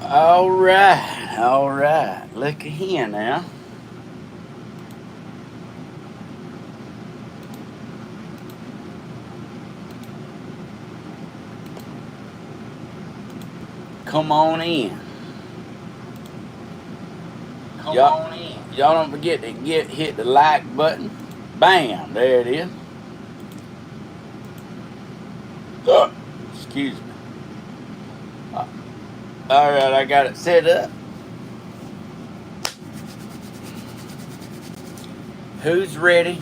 All right, all right. Look at here now. Come on in. Y'all don't forget to hit the like button. Bam, there it is. Excuse me. All right, I got it set up. Who's ready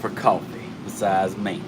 for coffee besides me?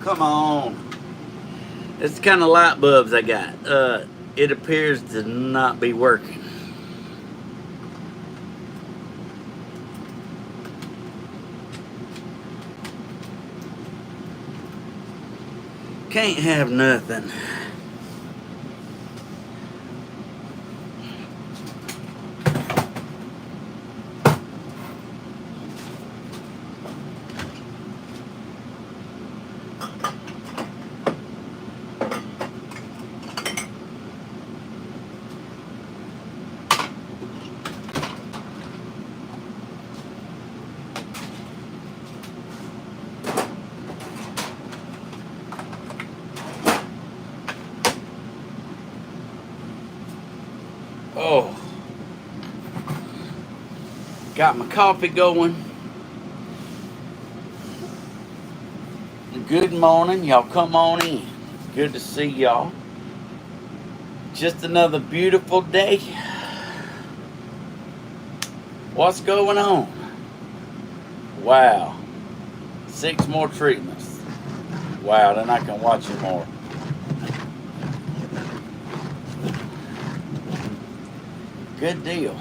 Come on. It's the kind of light bulbs I got. It appears to not be working. Can't have nothing. Oh, got my coffee going. Good morning, y'all. Come on in. Good to see y'all. Just another beautiful day. What's going on? Wow. 6 more treatments. Wow, then I can watch you more. Good deal.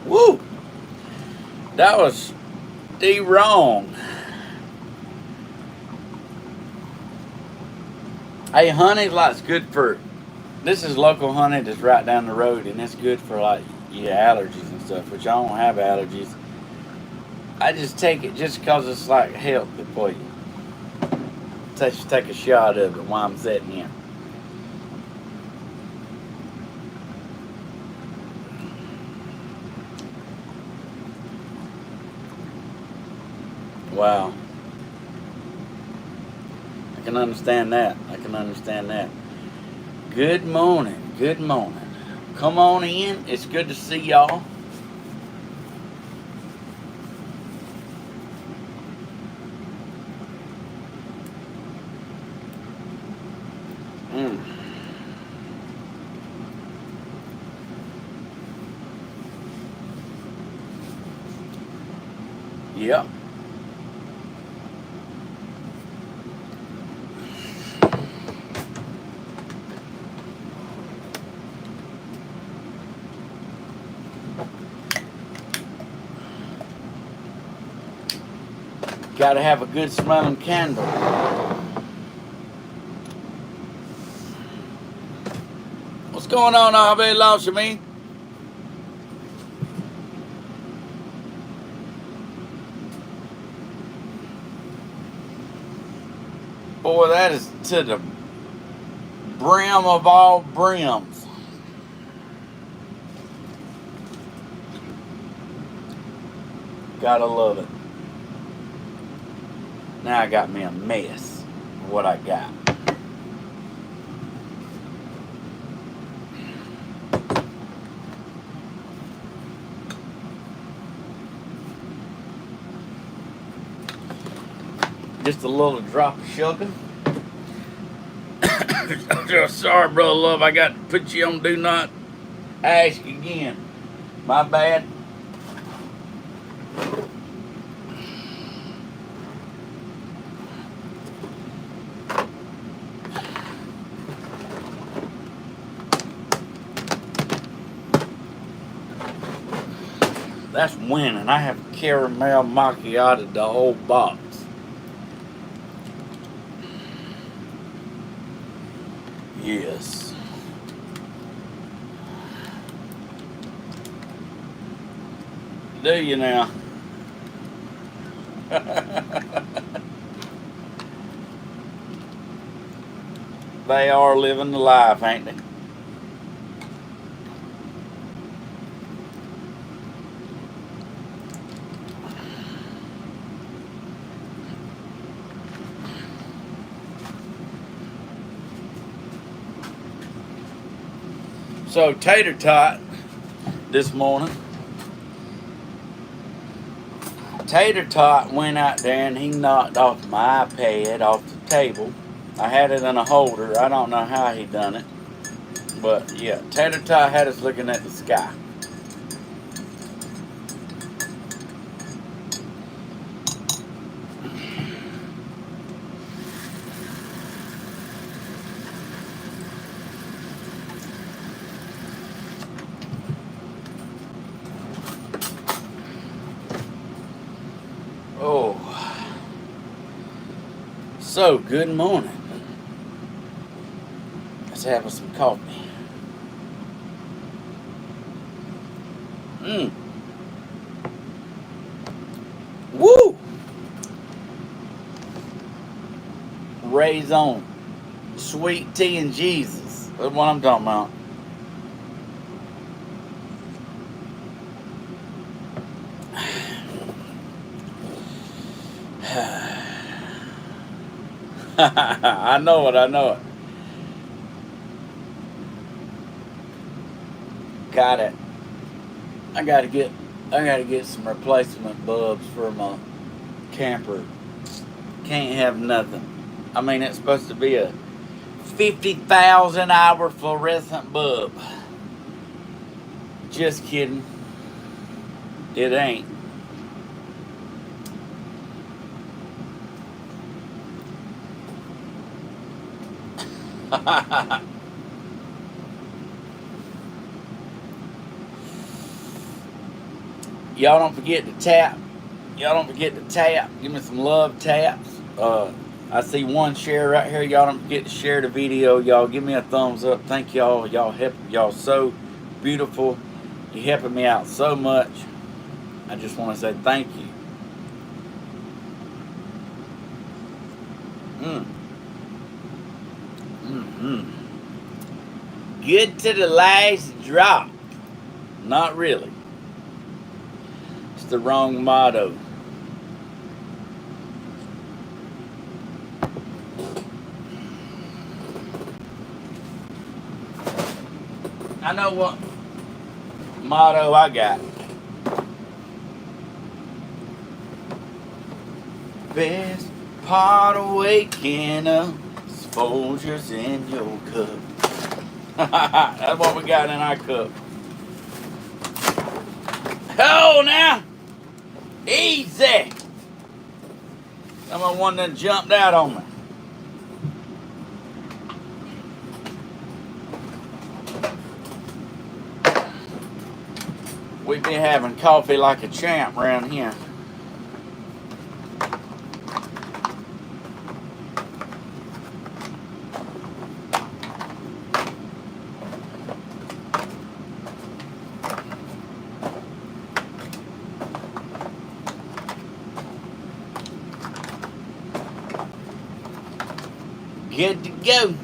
Woo! That was wrong. Hey, honey, like's good for. This is local honey that's right down the road, and it's good for like your allergies and stuff. Which I don't have allergies. I just take it just because it's like healthy for you. Take a shot of it while I'm sitting here. Wow. I can understand that. I can understand that. Good morning. Good morning. Come on in. It's good to see y'all. Yep. Got to have a good smelling candle. What's going on, Abby? Lost me? Boy, that is to the brim of all brims. Gotta love it. Now I got me a mess of what I got. Just a little drop of sugar. Sorry, brother love, I got to put you on do not ask again. My bad. That's winning. I have caramel macchiato the whole box. Yes. Do you now? They are living the life, ain't they? So Tater Tot this morning. Tater Tot went out there and he knocked off my iPad off the table. I had it in a holder. I don't know how he done it. But yeah, Tater Tot had us looking at the sky. Oh, so good morning. Let's have us some coffee. Woo! Raison. Sweet tea and Jesus. That's what I'm talking about. I know it, I know it. Got it. I gotta get some replacement bulbs for my camper. Can't have nothing. I mean, it's supposed to be a 50,000 hour fluorescent bulb. Just kidding. It ain't. Y'all don't forget to tap. Y'all don't forget to tap. Give me some love taps. I see one share right here. Y'all don't forget to share the video. Y'all give me a thumbs up. Thank y'all. Y'all so beautiful. You're helping me out so much. I just want to say thank you. Good to the last drop. Not really. It's the wrong motto. I know what motto I got. Best part of waking up is Folgers in your cup. That's what we got in our cup. Oh, now. Easy. Someone done jumped out on me. We be having coffee like a champ around here. Good to go.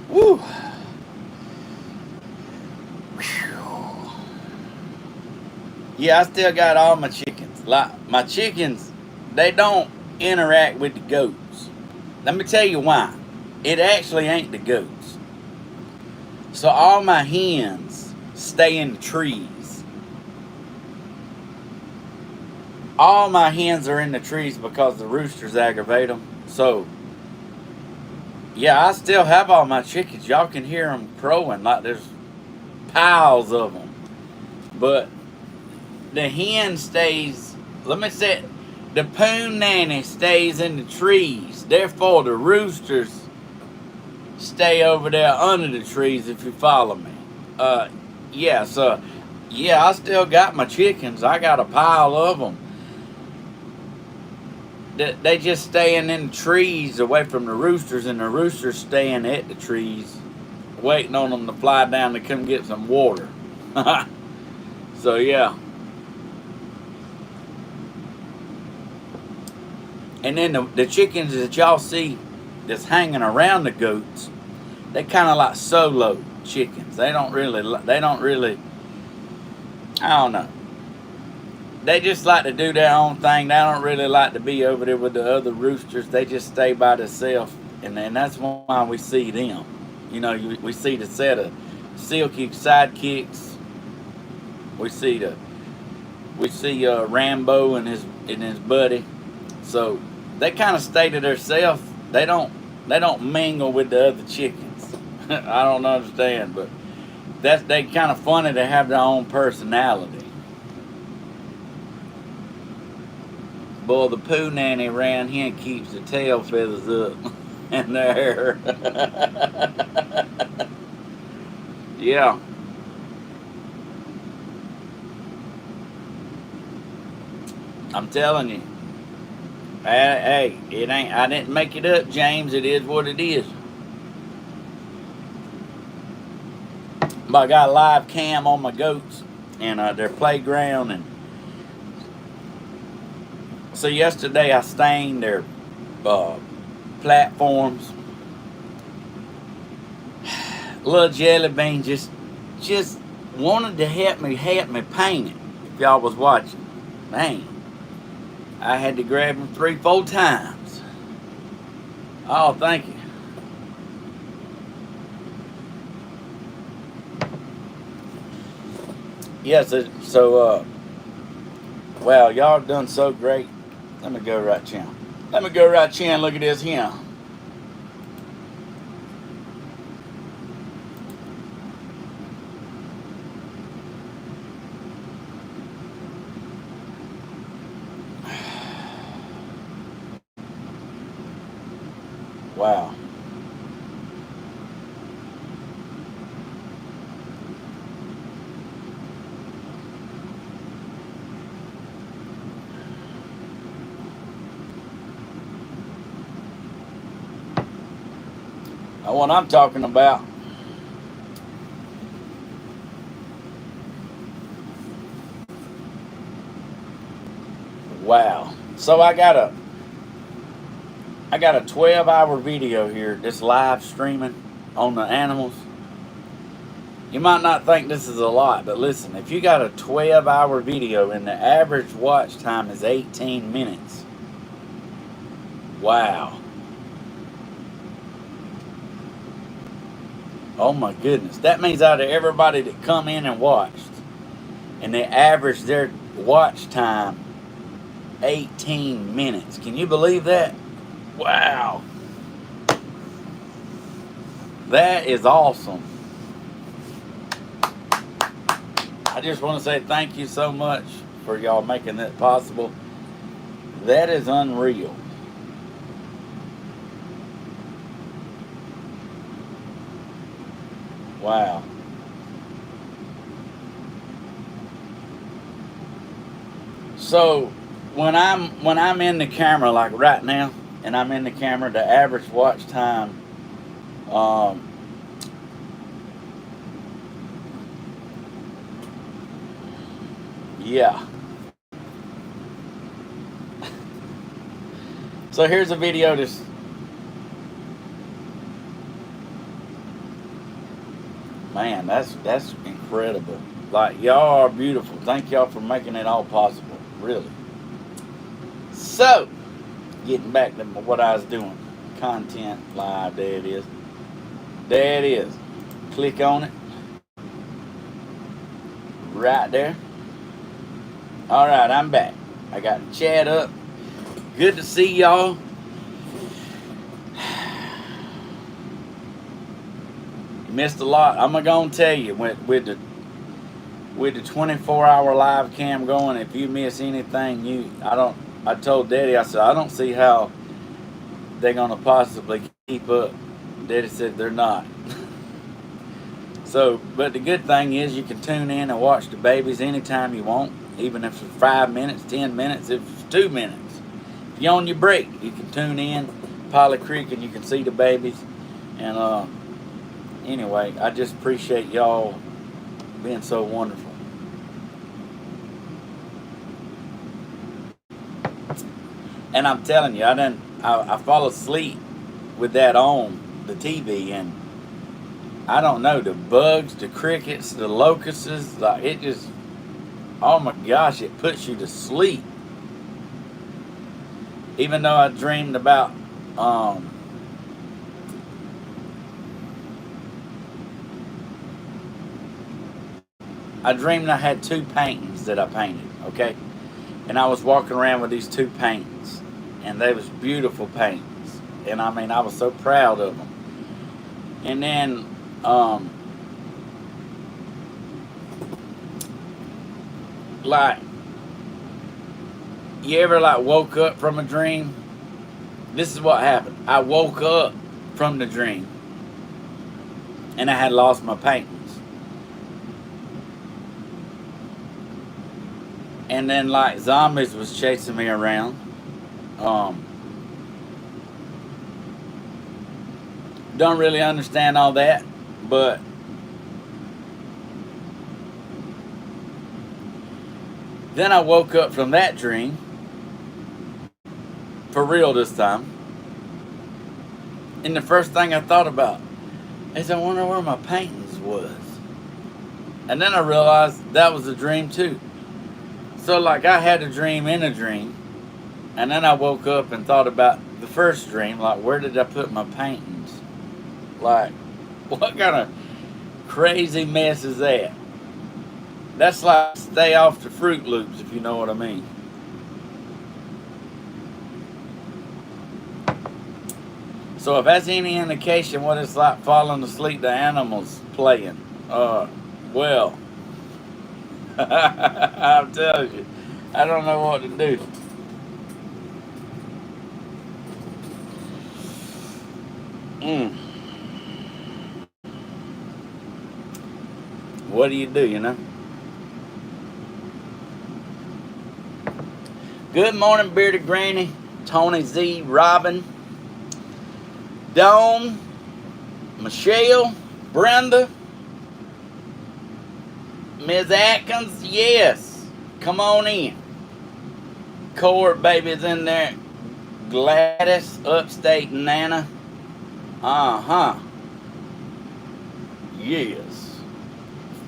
Woo. Yeah, I still got all my chickens. Like my chickens, they don't interact with the goats. Let me tell you why. It actually ain't the goats. So all my hens stay in the trees. All my hens are in the trees because the roosters aggravate them. So, yeah, I still have all my chickens. Y'all can hear them crowing like there's piles of them. But the hen stays, let me say, the poon nanny stays in the trees. Therefore, the roosters stay over there under the trees, if you follow me. Yeah, so, yeah, I still got my chickens. I got a pile of them. They just staying in the trees away from the roosters, and the roosters staying at the trees, waiting on them to fly down to come get some water. So, yeah. And then the chickens that y'all see that's hanging around the goats, they kind of like solo chickens. They don't really, I don't know. They just like to do their own thing. They don't really like to be over there with the other roosters. They just stay by themselves, and that's why we see them. You know, we see the set of silky sidekicks. We see Rambo and his buddy. So they kind of stay to themselves. They don't mingle with the other chickens. I don't understand, but they kind of funny to have their own personality. Boy, the poo nanny around here keeps the tail feathers up in their hair. Yeah. I'm telling you. Hey, it ain't. I didn't make it up, James. It is what it is. But I got a live cam on my goats and their playground, and so yesterday I stained their platforms. Little Jelly Bean just wanted to help me paint it. If y'all was watching, man, I had to grab him 3-4 times. Oh, thank you. Yes, yeah, so wow, y'all done so great. Let me go right here. Let me go right here and look at this here. Wow. Now what I'm talking about. Wow. So I got a 12-hour video here, this live streaming on the animals. You might not think this is a lot, but listen, if you got a 12-hour video and the average watch time is 18 minutes. Wow. Oh my goodness. That means out of everybody that come in and watched, and they average their watch time 18 minutes. Can you believe that? Wow. That is awesome. I just want to say thank you so much for y'all making that possible. That is unreal. Wow. So when I'm in the camera like right now, and I'm in the camera, the average watch time yeah. So here's a video that's man, that's incredible. Like, y'all are beautiful. Thank y'all for making it all possible. Really. So getting back to what I was doing. Content live. There it is. There it is. Click on it. Right there. Alright, I'm back. I got the chat up. Good to see y'all. You missed a lot. I'm gonna tell you with the 24-hour live cam going, if you miss anything, I told Daddy, I said, I don't see how they're gonna possibly keep up. Daddy said they're not. So, but the good thing is you can tune in and watch the babies anytime you want, even if it's 5 minutes, 10 minutes, if it's 2 minutes. If you're on your break, you can tune in, Polly Creek, and you can see the babies. And anyway, I just appreciate y'all being so wonderful. And I'm telling you, I fall asleep with that on the TV, and I don't know, the bugs, the crickets, the locusts, like it just, oh my gosh, it puts you to sleep. Even though I dreamed about, I dreamed I had 2 paintings that I painted, okay? And I was walking around with these 2 paintings, and they was beautiful paintings. And I mean, I was so proud of them. And then, like, you ever like woke up from a dream? This is what happened. I woke up from the dream, and I had lost my paintings. And then like zombies was chasing me around. Don't really understand all that, but then I woke up from that dream, for real this time, and the first thing I thought about is I wonder where my paintings was. And then I realized that was a dream too. So like I had a dream in a dream, and then I woke up and thought about the first dream, like where did I put my paintings? Like, what kind of crazy mess is that? That's like stay off the Fruit Loops, if you know what I mean. So if that's any indication what it's like falling asleep to animals playing, well, I'm telling you, I don't know what to do. What do, you know? Good morning, Bearded Granny, Tony Z, Robin, Dawn, Michelle, Brenda, Ms. Atkins, yes, come on in. Court baby's in there. Gladys, Upstate Nana. Yes.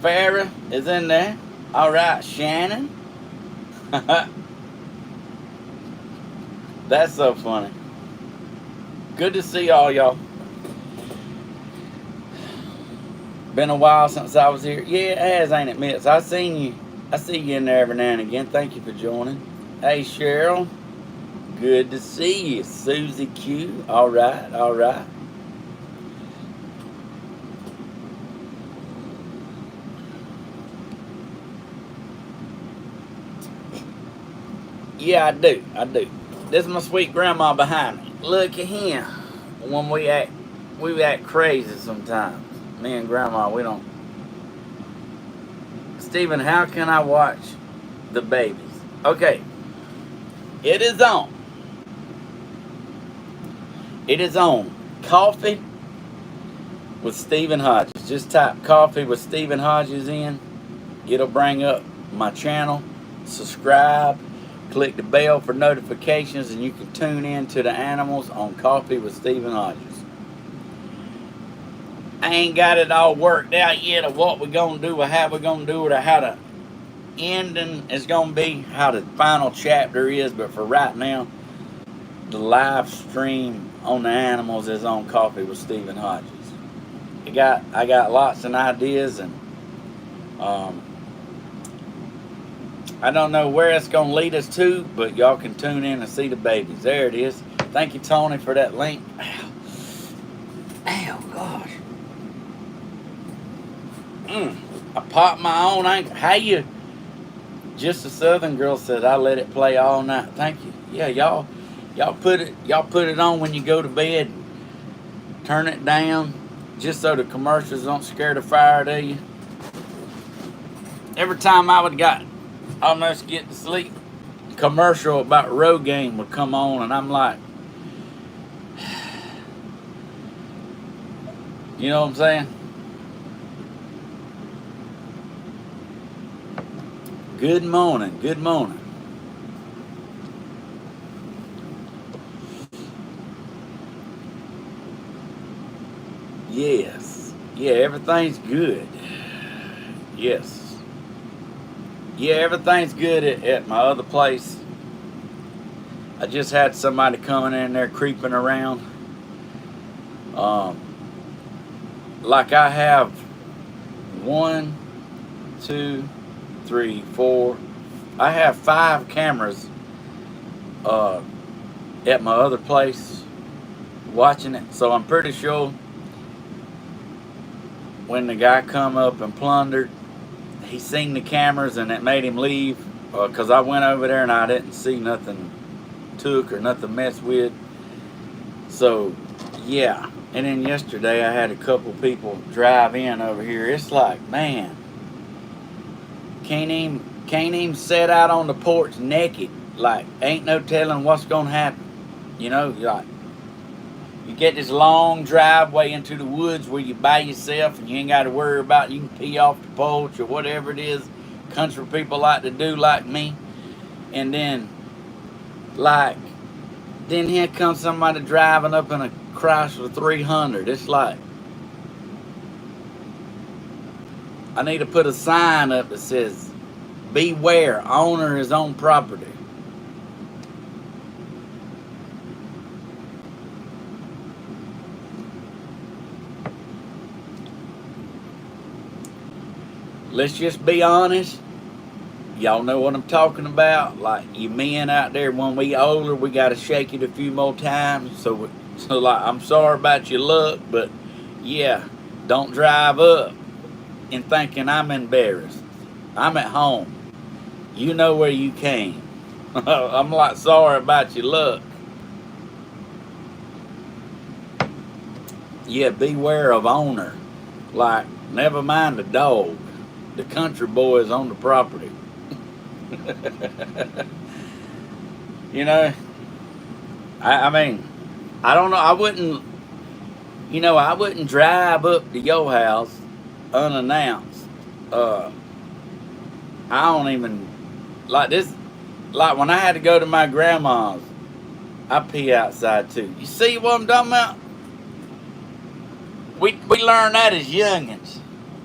Farrah is in there. Alright, Shannon. That's so funny. Good to see all y'all. Been a while since I was here. Yeah, it has, ain't it, Mitz? I see you in there every now and again. Thank you for joining. Hey, Cheryl. Good to see you. Susie Q. Alright, alright. Yeah, I do. This is my sweet grandma behind me. Look at him. When we act crazy sometimes. Me and grandma, we don't. Stephen, how can I watch the babies? Okay. It is on. It is on. Coffee with Stephen Hodges. Just type coffee with Stephen Hodges in. It'll bring up my channel. Subscribe. Click the bell for notifications, and you can tune in to the animals on Coffee with Stephen Hodges. I ain't got it all worked out yet of what we're going to do or how we're going to do it or how the ending is going to be, how the final chapter is, but for right now, the live stream on the animals is on Coffee with Stephen Hodges. I got lots of ideas, and I don't know where it's going to lead us to, but y'all can tune in and see the babies. There it is. Thank you, Tony, for that link. Ow. Ow, gosh. I popped my own ankle. How you? Just a Southern girl said, I let it play all night. Thank you. Yeah, y'all put it on when you go to bed. Turn it down, just so the commercials don't scare the fire out of you. Every time I would almost get to sleep, commercial about Rogaine would come on, and I'm like, you know what I'm saying? Good morning, good morning. Yes, yeah, everything's good. Yes. Yeah, everything's good at my other place. I just had somebody coming in there creeping around. Like I have 1, 2, 3, 4. I have 5 cameras at my other place watching it. So I'm pretty sure when the guy come up and plundered, he seen the cameras and it made him leave, because I went over there and I didn't see nothing took or nothing messed with. So yeah. And then yesterday I had a couple people drive in over here. It's like, man, can't even sit out on the porch naked. Like, ain't no telling what's gonna happen. You know, like, you get this long driveway into the woods where you by yourself and you ain't got to worry about, you can pee off the porch or whatever it is country people like to do, like me. And then here comes somebody driving up in a Chrysler 300. It's like, I need to put a sign up that says, beware, owner is on property. Let's just be honest. Y'all know what I'm talking about. Like, you men out there, when we older, we got to shake it a few more times. So like, I'm sorry about your luck, but yeah, don't drive up and thinking I'm embarrassed. I'm at home. You know where you came. I'm like, sorry about your luck. Yeah, beware of owner. Like, never mind the dog. The country boy is on the property. You know, I mean, I don't know. I wouldn't drive up to your house unannounced. I don't even, like this, like when I had to go to my grandma's, I pee outside too. You see what I'm talking about? We learned that as youngins.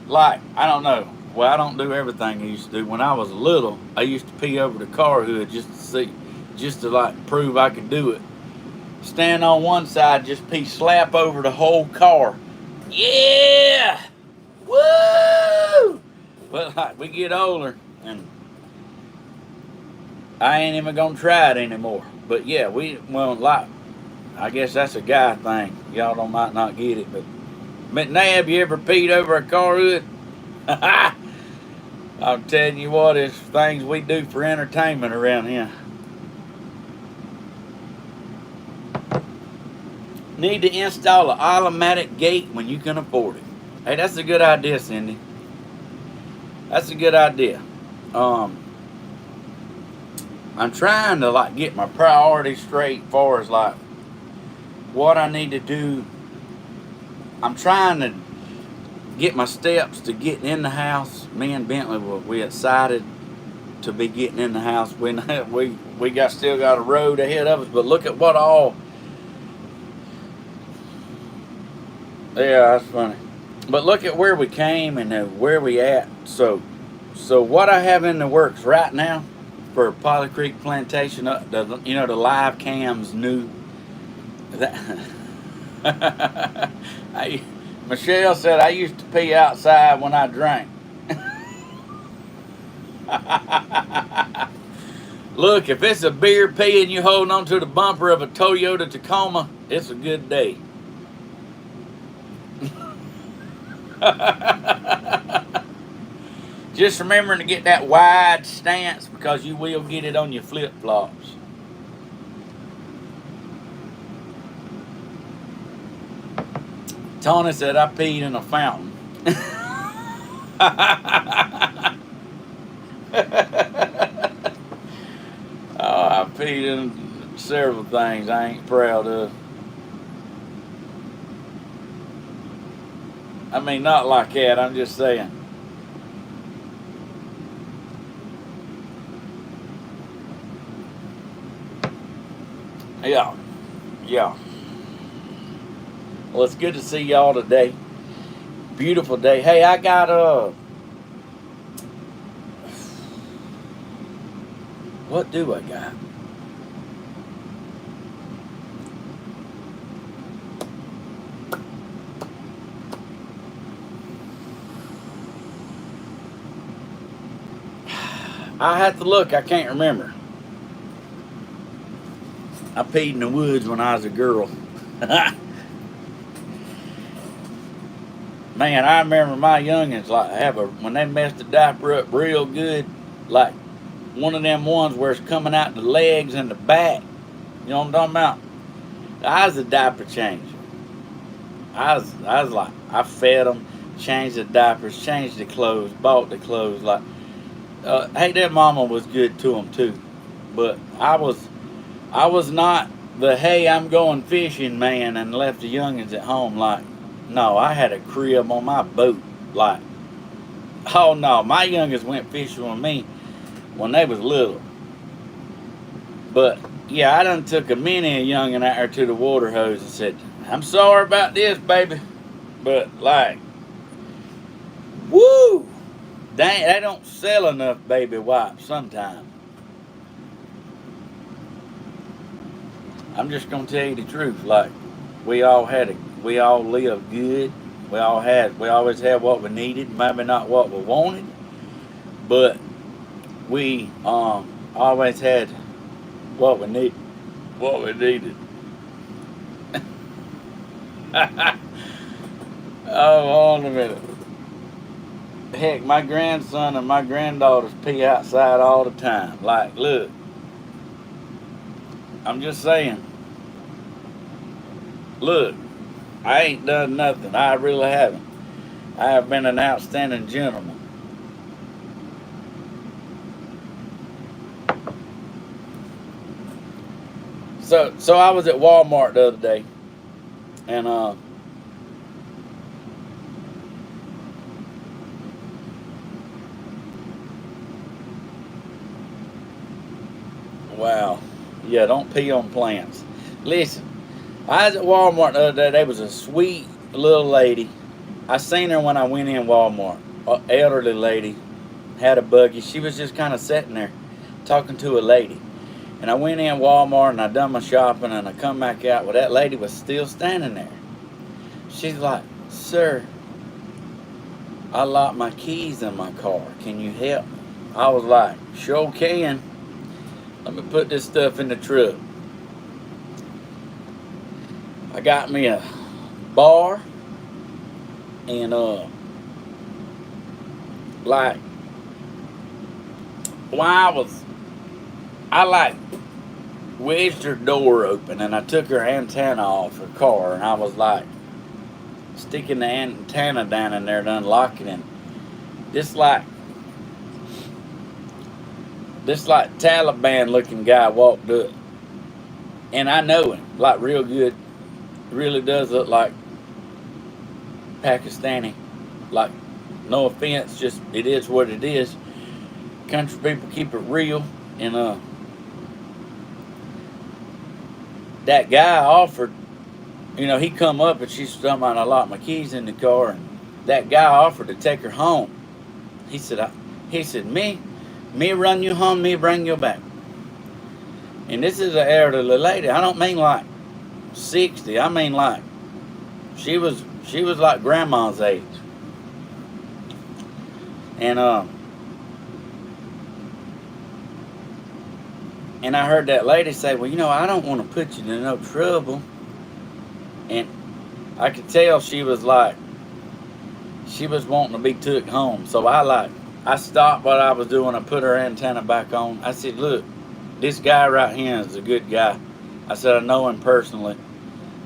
Like, I don't know. Well, I don't do everything I used to do. When I was little, I used to pee over the car hood just to like prove I could do it. Stand on one side, just pee, slap over the whole car. Yeah! Woo! But like, we get older, and I ain't even gonna try it anymore. But yeah, like, I guess that's a guy thing. Y'all might not get it, but McNabb, you ever peed over a car hood? I'm telling you what, it's things we do for entertainment around here. Need to install an automatic gate when you can afford it. Hey, that's a good idea, Cindy. That's a good idea. I'm trying to like get my priorities straight as far as like what I need to do. I'm trying to get my steps to getting in the house. Me and Bentley we excited to be getting in the house. We still got a road ahead of us, but look at what all. Yeah, that's funny. But look at where we came and where we at. So what I have in the works right now, for Polly Creek Plantation. The live cams knew that. Michelle said I used to pee outside when I drank. Look, if it's a beer pee and you holding on to the bumper of a Toyota Tacoma, it's a good day. Just remembering to get that wide stance because you will get it on your flip-flops. Tony said I peed in a fountain. Oh, I peed in several things I ain't proud of. I mean, not like that, I'm just saying. Yeah. Well, it's good to see y'all today. Beautiful day. Hey, I got what do I got? I have to look. I can't remember. I peed in the woods when I was a girl. Man, I remember my youngins when they messed the diaper up real good, like one of them ones where it's coming out the legs and the back. You know what I'm talking about? I was a diaper changer. I was like, I fed them, changed the diapers, changed the clothes, bought the clothes. Like, hey, their mama was good to them too, but I was not the hey, I'm going fishing man and left the youngins at home. Like, no, I had a crib on my boat. Like, oh no, my youngins went fishing with me when they was little. But yeah, I done took a mini youngin out there to the water hose and said, I'm sorry about this, baby, but like, woo, dang, they don't sell enough baby wipes sometimes. I'm just gonna tell you the truth. Like, we all lived good. We always had what we needed, maybe not what we wanted, but we always had what we needed. Oh, hold on a minute. Heck, my grandson and my granddaughters pee outside all the time. Like, look, I'm just saying. Look, I ain't done nothing. I really haven't. I have been an outstanding gentleman. So I was at Walmart the other day, and wow, yeah, don't pee on plants. Listen, I was at Walmart the other day. There was a sweet little lady. I seen her when I went in Walmart. An elderly lady, had a buggy. She was just kind of sitting there talking to a lady. And I went in Walmart and I done my shopping and I come back out. Well, that lady was still standing there. She's like, sir, I locked my keys in my car. Can you help me? I was like, sure can. Let me put this stuff in the truck. I got me a bar and like, well, I like wedged her door open and I took her antenna off her car and I was like sticking the antenna down in there to unlock it, and this like Taliban looking guy walked up, and I know him like real good. Really does look like Pakistani. Like, no offense, just it is what it is. Country people keep it real, and that guy offered, he come up and she's talking about I locked my keys in the car, and that guy offered to take her home. He said, me Me run you home, me bring you back. And this is an elderly lady. I don't mean like 60. I mean like she was like grandma's age. And I heard that lady say, well, you know, I don't want to put you in no trouble. And I could tell she was wanting to be took home. So I stopped what I was doing. I put her antenna back on. I said, look, this guy right here is a good guy. I said, I know him personally.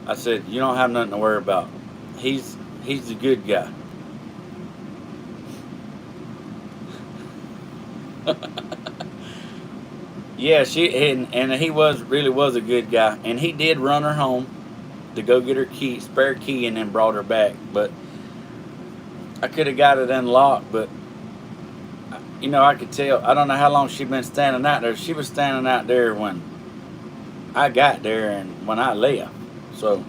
I said, you don't have nothing to worry about. He's a good guy. Yeah, and he really was a good guy. And he did run her home to go get her spare key, and then brought her back. But I could have got it unlocked, but you know, I could tell. I don't know how long she'd been standing out there. She was standing out there when I got there and when I left. So,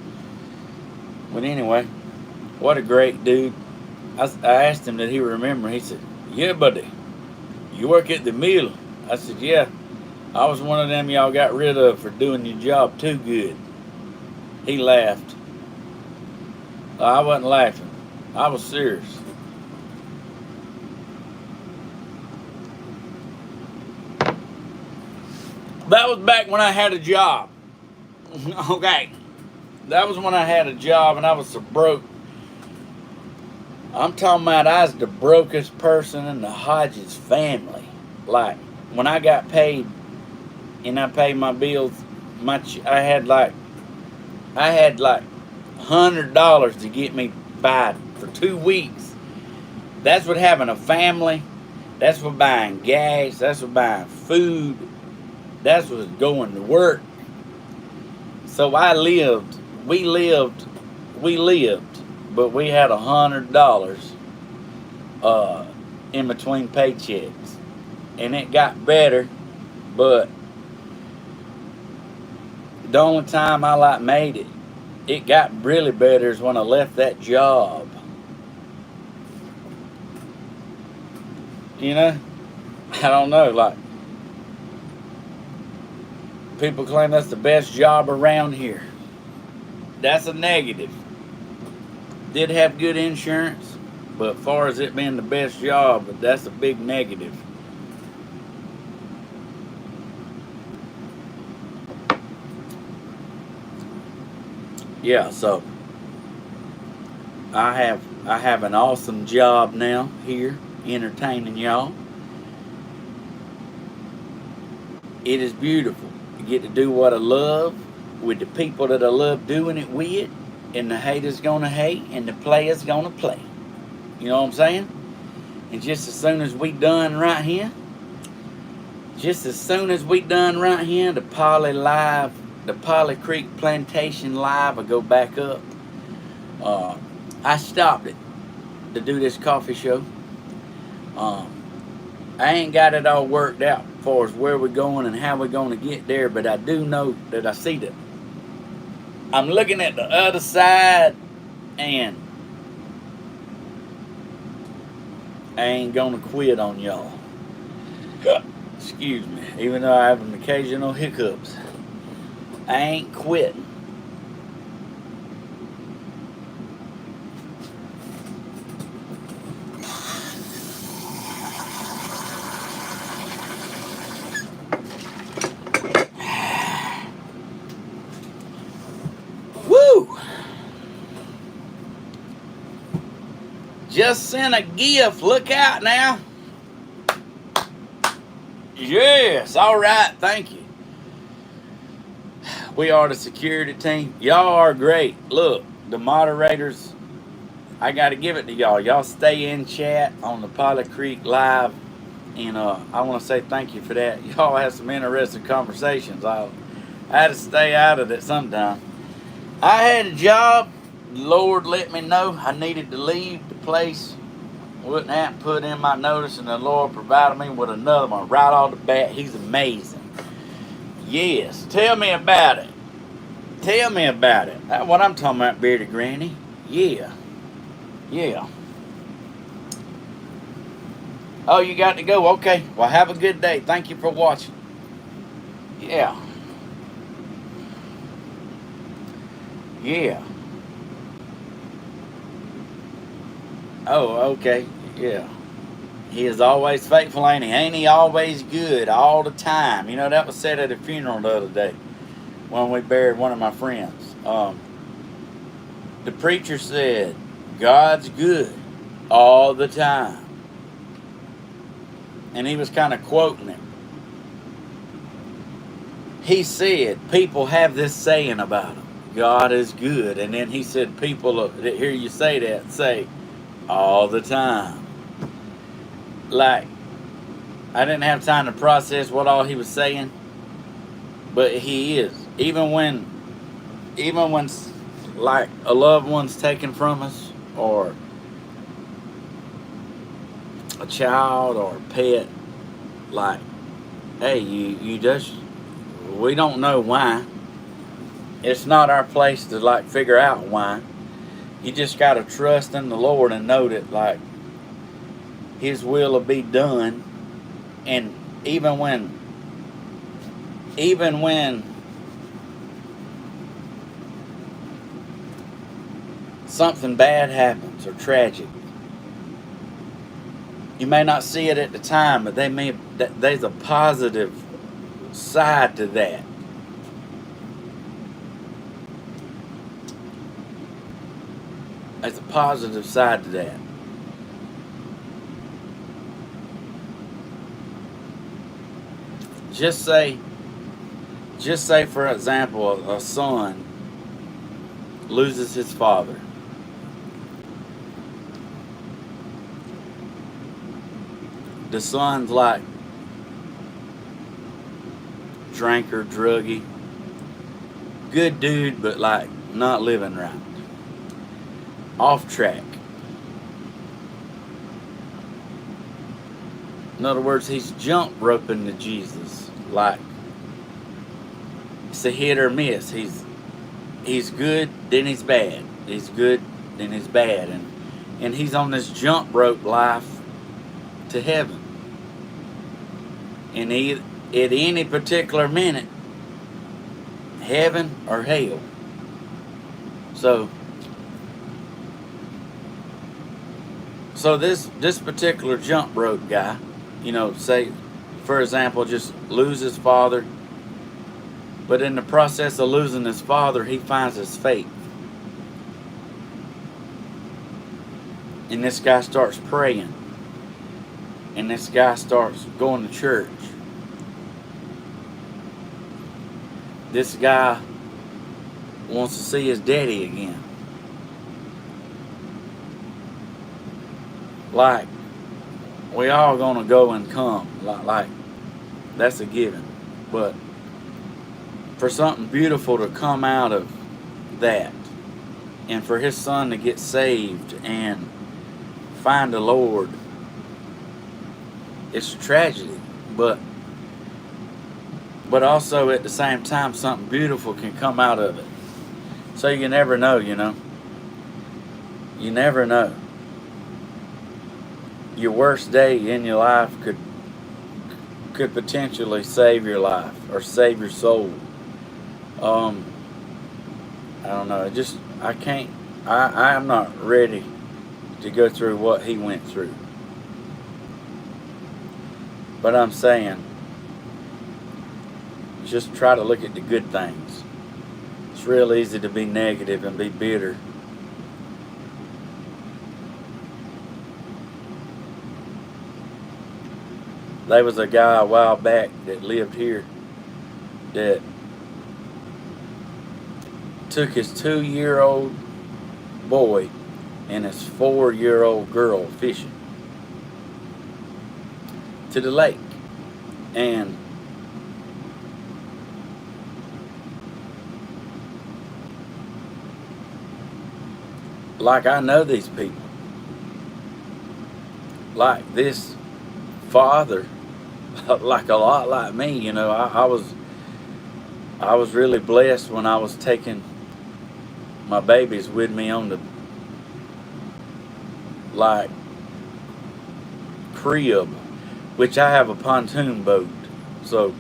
but anyway, what a great dude. I asked him, did he remember? He said, yeah, buddy, you work at the mill? I said, yeah, I was one of them y'all got rid of for doing your job too good. He laughed. I wasn't laughing. I was serious. That was back when I had a job. Okay. That was when I had a job and I was so broke. I'm talking about I was the brokest person in the Hodges family. Like, when I got paid and I paid my bills, I had like $100 to get me by for 2 weeks. That's what having a family. That's what buying gas. That's what buying food. That's what going to work. So we lived, but we had $100 in between paychecks. And it got better, but the only time I made it, it got really better is when I left that job. You know? I don't know, like, people claim that's the best job around here. That's a negative. Did have good insurance, but as far as it being the best job, that's a big negative. Yeah, so I have an awesome job now here, entertaining y'all. It is beautiful. I get to do what I love with the people that I love doing it with, and the haters gonna hate and the players gonna play. You know what I'm saying? And just as soon as we done right here, the Polly Creek Plantation Live will go back up. I stopped it to do this coffee show. I ain't got it all worked out as far as where we're going and how we're going to get there, but I do know that I see that I'm looking at the other side, and I ain't gonna quit on y'all. Excuse me, even though I have an occasional hiccups, I ain't quitting. Just sent a gift. Look out now. Yes. All right. Thank you. We are the security team. Y'all are great. Look, the moderators, I got to give it to y'all. Y'all stay in chat on the Polly Creek Live. And I want to say thank you for that. Y'all have some interesting conversations. I had to stay out of it sometime. I had a job. Lord let me know I needed to leave the place. Wouldn't have to put in my notice, and the Lord provided me with another one right off the bat. He's amazing. Yes, tell me about it. Tell me about it. That's what I'm talking about, Bearded Granny. Yeah. Oh, you got to go. Okay. Well, have a good day. Thank you for watching. Yeah. Yeah. Oh, okay. Yeah. He is always faithful, ain't he? Ain't he always good all the time? You know, that was said at a funeral the other day when we buried one of my friends. The preacher said, God's good all the time. And he was kind of quoting him. He said, people have this saying about him, God is good. And then he said, people that hear you say that say, all the time. Like, I didn't have time to process what all he was saying, but he is. Even when like a loved one's taken from us, or a child or a pet, like, hey, you just, we don't know why. It's not our place to like figure out why. You just gotta trust in the Lord and know that like His will be done. And even when something bad happens or tragic, you may not see it at the time, but there's a positive side to that. There's a positive side to that. Just say for example, a son loses his father. The son's like drinker, druggy, good dude, but like not living right, off track. In other words, he's jump roping to Jesus. Like, it's a hit or miss. He's good, then he's bad. He's good, then he's bad, and he's on this jump rope life to heaven. And he, at any particular minute, heaven or hell. So this particular jump rope guy, you know, say, for example, just lose his father, but in the process of losing his father, he finds his faith. And this guy starts praying. And this guy starts going to church. This guy wants to see his daddy again. Like, we all gonna go and come. Like that's a given. But for something beautiful to come out of that, and for his son to get saved and find the Lord, it's a tragedy. But also at the same time, something beautiful can come out of it. So you never know, you know. You never know. Your worst day in your life could potentially save your life or save your soul. I don't know. I'm not ready to go through what he went through. But I'm saying, just try to look at the good things. It's real easy to be negative and be bitter. There was a guy a while back that lived here that took his 2-year-old boy and his 4-year-old girl fishing to the lake. And like, I know these people. Like this father, like a lot like me, you know, I was really blessed when I was taking my babies with me on the like crib, which I have a pontoon boat. So,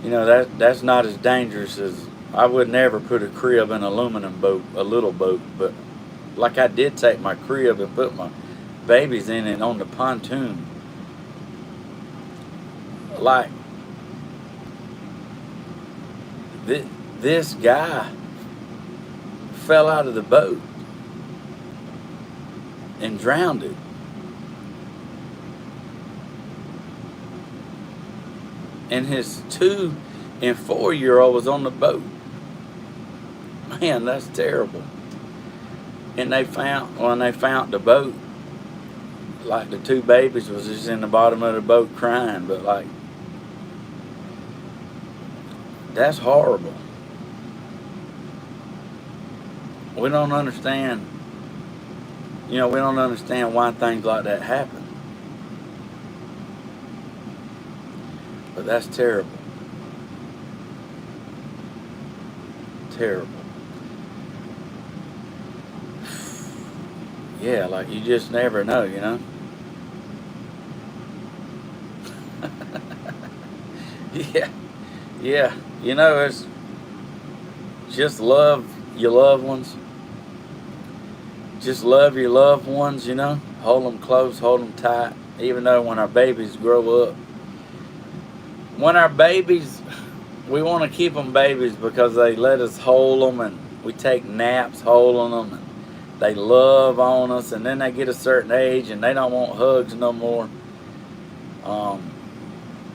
you know, that's not as dangerous as, I would never put a crib in an aluminum boat, a little boat. But like I did take my crib and put my babies in it on the pontoon. Like, this guy fell out of the boat and drowned it. And his 2- and 4-year-old was on the boat. Man, that's terrible. And when they found the boat, like the 2 babies was just in the bottom of the boat crying. But like, that's horrible. We don't understand, we don't understand why things like that happen. But that's terrible. Terrible. Yeah, like you just never know, Yeah, yeah. It's just love your loved ones. Just love your loved ones, Hold them close, hold them tight. Even though when our babies grow up, we want to keep them babies because they let us hold them and we take naps holding them. And they love on us, and then they get a certain age and they don't want hugs no more.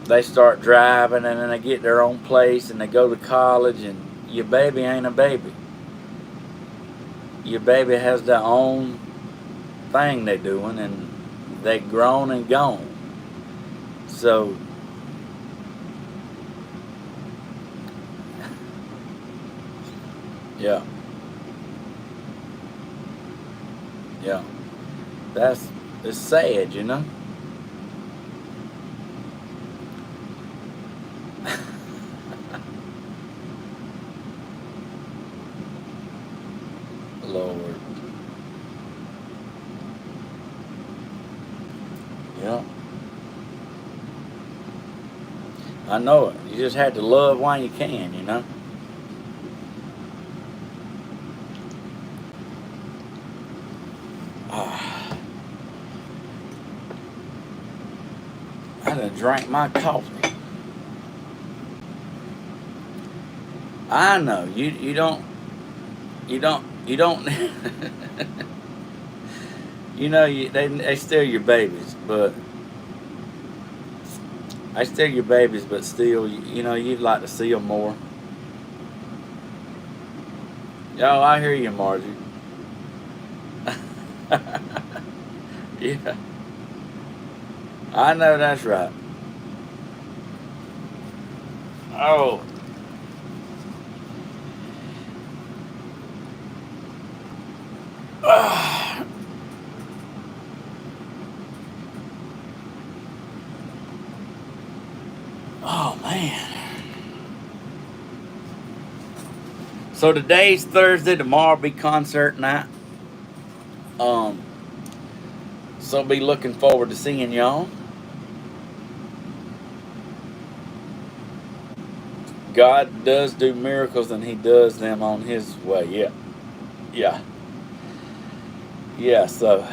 They start driving and then they get their own place and they go to college, and your baby ain't a baby. Your baby has their own thing they're doing, and they grown and gone. So yeah. It's sad, Lord. Yeah. I know it. You just have to love while you can, I done drank my coffee. I know you don't they steal your babies, but still, you'd like to see them more. Yo, I hear you, Margie. Yeah, I know that's right. Oh. Oh, man. So today's Thursday, tomorrow will be concert night. So be looking forward to seeing y'all. God does do miracles, and he does them on his way. Yeah. So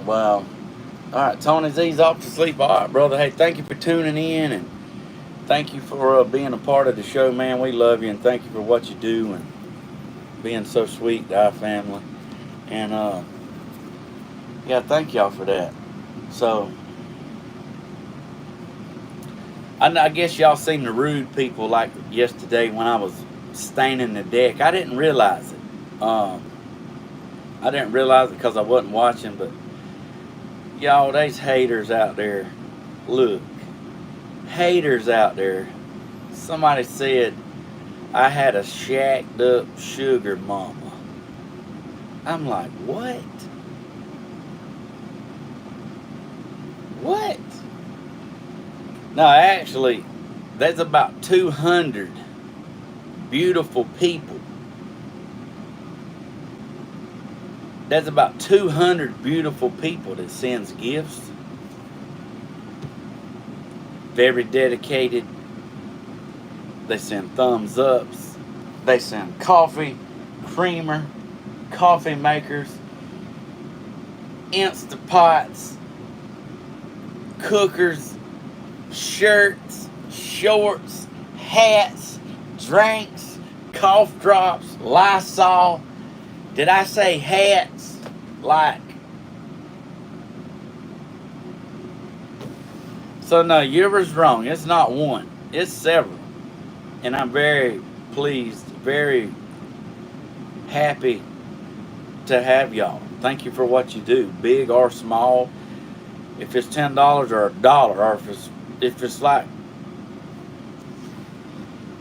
Wow. All right, Tony Z's off to sleep. All right, brother. Hey, thank you for tuning in, and thank you for being a part of the show, man. We love you, and thank you for what you do and being so sweet to our family. And thank y'all for that. So I guess y'all seen the rude people like yesterday when I was staining the deck. I didn't realize it. I didn't realize it because I wasn't watching, but y'all, there's haters out there. Look, haters out there. Somebody said I had a shacked up sugar mama. I'm like, what? What? No, actually, There's about 200 beautiful people. There's about 200 beautiful people that sends gifts. Very dedicated. They send thumbs ups. They send coffee, creamer, coffee makers, Instapots, cookers, shirts, shorts, hats, drinks, cough drops, Lysol. Did I say hats? Like. So no, you was wrong. It's not one. It's several. And I'm very pleased, very happy to have y'all. Thank you for what you do, big or small. If it's $10 or $1, or if it's like,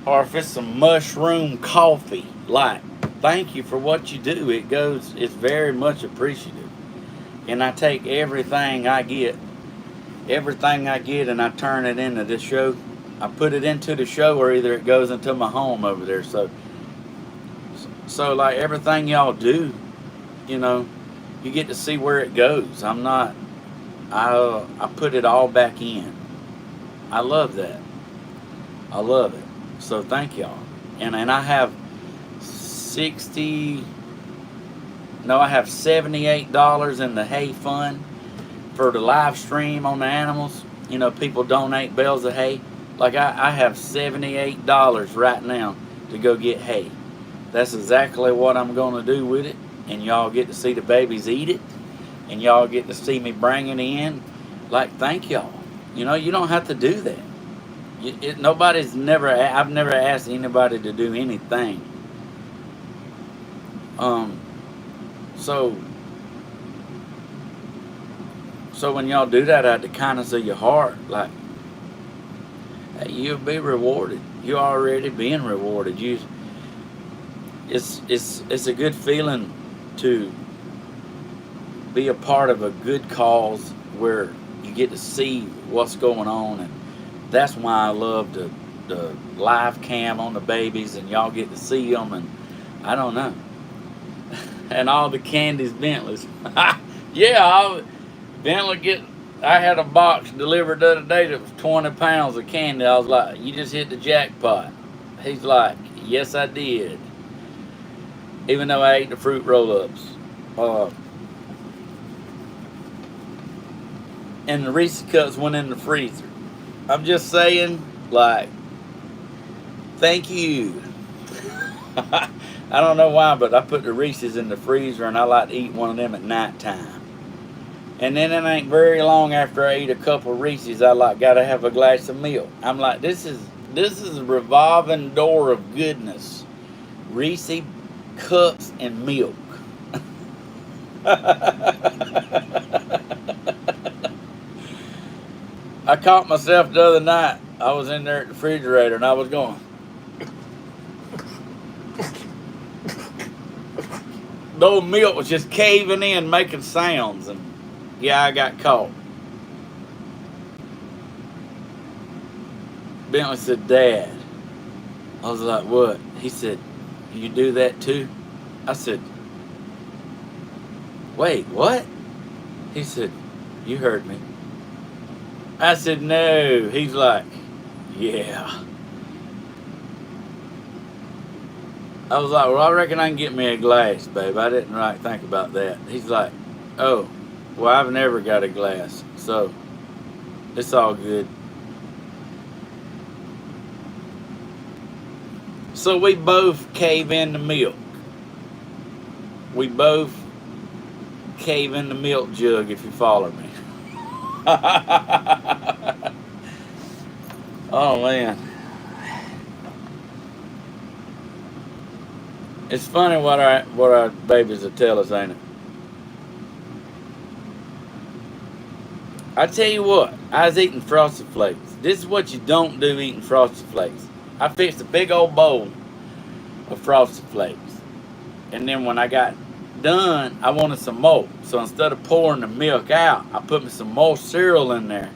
or if it's some mushroom coffee, like, thank you for what you do. It's very much appreciative. And I take everything I get, and I turn it into this show. I put it into the show, or either it goes into my home over there. So like everything y'all do, you know, you get to see where it goes. I put it all back in. I love that. I love it. So thank y'all. And I have $78 in the hay fund for the live stream on the animals. You know, people donate bales of hay. Like I have $78 right now to go get hay. That's exactly what I'm going to do with it. And y'all get to see the babies eat it. And y'all get to see me bring it in. Like, thank y'all. You know, you don't have to do that. I've never asked anybody to do anything. So when y'all do that out of the kindness of your heart, like, hey, you'll be rewarded. You're already being rewarded. It's a good feeling to be a part of a good cause where you get to see what's going on, and that's why I love the live cam on the babies, and y'all get to see them, and I don't know, and all the candies, Bentleys. Yeah, I had a box delivered the other day that was 20 pounds of candy. I was like, you just hit the jackpot. He's like, yes, I did. Even though I ate the fruit roll-ups. And the Reese's Cups went in the freezer. I'm just saying, like, thank you. I don't know why, but I put the Reese's in the freezer, and I like to eat one of them at nighttime. And then it ain't very long after I eat a couple of Reese's, I like gotta have a glass of milk. I'm like, this is a revolving door of goodness. Reese's Cups and milk. I caught myself the other night. I was in there at the refrigerator, and I was going. The old milk was just caving in, making sounds, and yeah, I got caught. Bentley said, Dad. I was like, what? He said, you do that too? I said, wait, what? He said, you heard me. I said, no. He's like, yeah. I was like, well, I reckon I can get me a glass, babe. I didn't really think about that. He's like, oh, well, I've never got a glass, so it's all good. So we both cave in the milk. We both cave in the milk jug, if you follow me. Oh, man. It's funny what our babies will tell us, ain't it? I tell you what, I was eating Frosted Flakes. This is what you don't do eating Frosted Flakes. I fixed a big old bowl of Frosted Flakes. And then when I got done, I wanted some more. So instead of pouring the milk out, I put me some more cereal in there.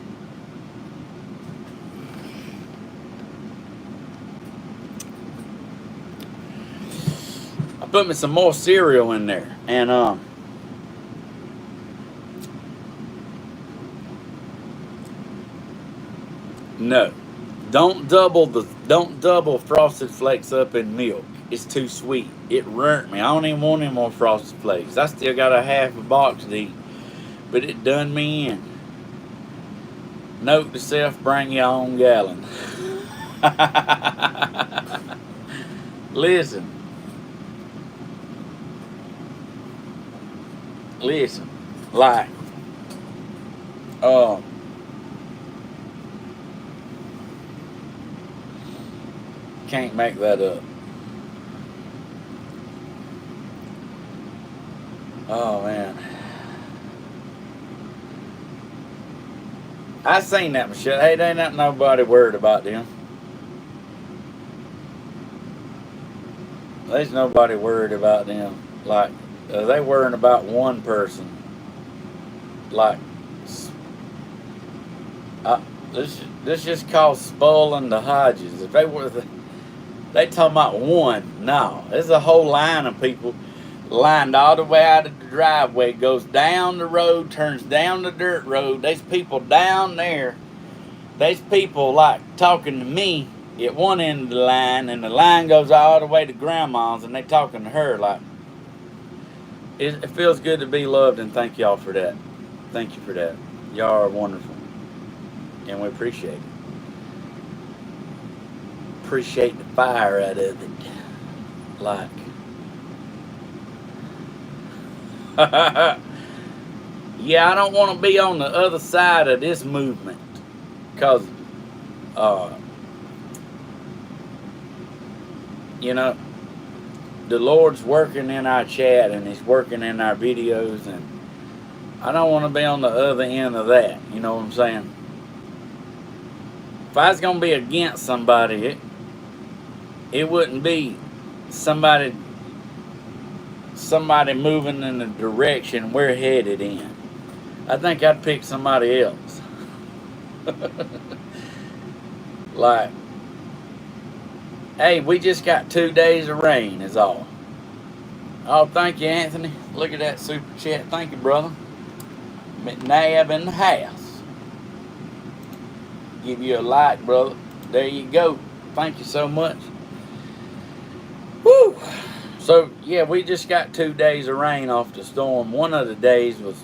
put me some more cereal in there, and no, don't double Frosted Flakes up in milk. It's too sweet. It burnt me. I don't even want any more Frosted Flakes. I still got a half a box to eat, but it done me in. Note to self: bring your own gallon. Listen. Like, can't make that up. Oh man, I seen that Michelle. Hey, there ain't not nobody worried about them. There's nobody worried about them. Like, they worrying about one person. Like, this just calls spoiling the Hodges. If they were, they talking about one. No, there's a whole line of people lined all the way out of the driveway. Goes down the road, turns down the dirt road. There's people down there. There's people like talking to me at one end of the line, and the line goes all the way to Grandma's, and they talking to her. Like, it feels good to be loved, and thank y'all for that. Thank you for that. Y'all are wonderful, and we appreciate it. Appreciate the fire out of it. Like, yeah, I don't want to be on the other side of this movement, because, you know, the Lord's working in our chat, and He's working in our videos, and I don't want to be on the other end of that. You know what I'm saying? If I was going to be against somebody, it wouldn't be somebody moving in the direction we're headed in. I think I'd pick somebody else. Like, hey, we just got 2 days of rain is all. Oh, thank you, Anthony. Look at that super chat. Thank you, brother. McNabb in the house. Give you a like, brother. There you go. Thank you so much. Woo! So, yeah, we just got 2 days of rain off the storm. One of the days was,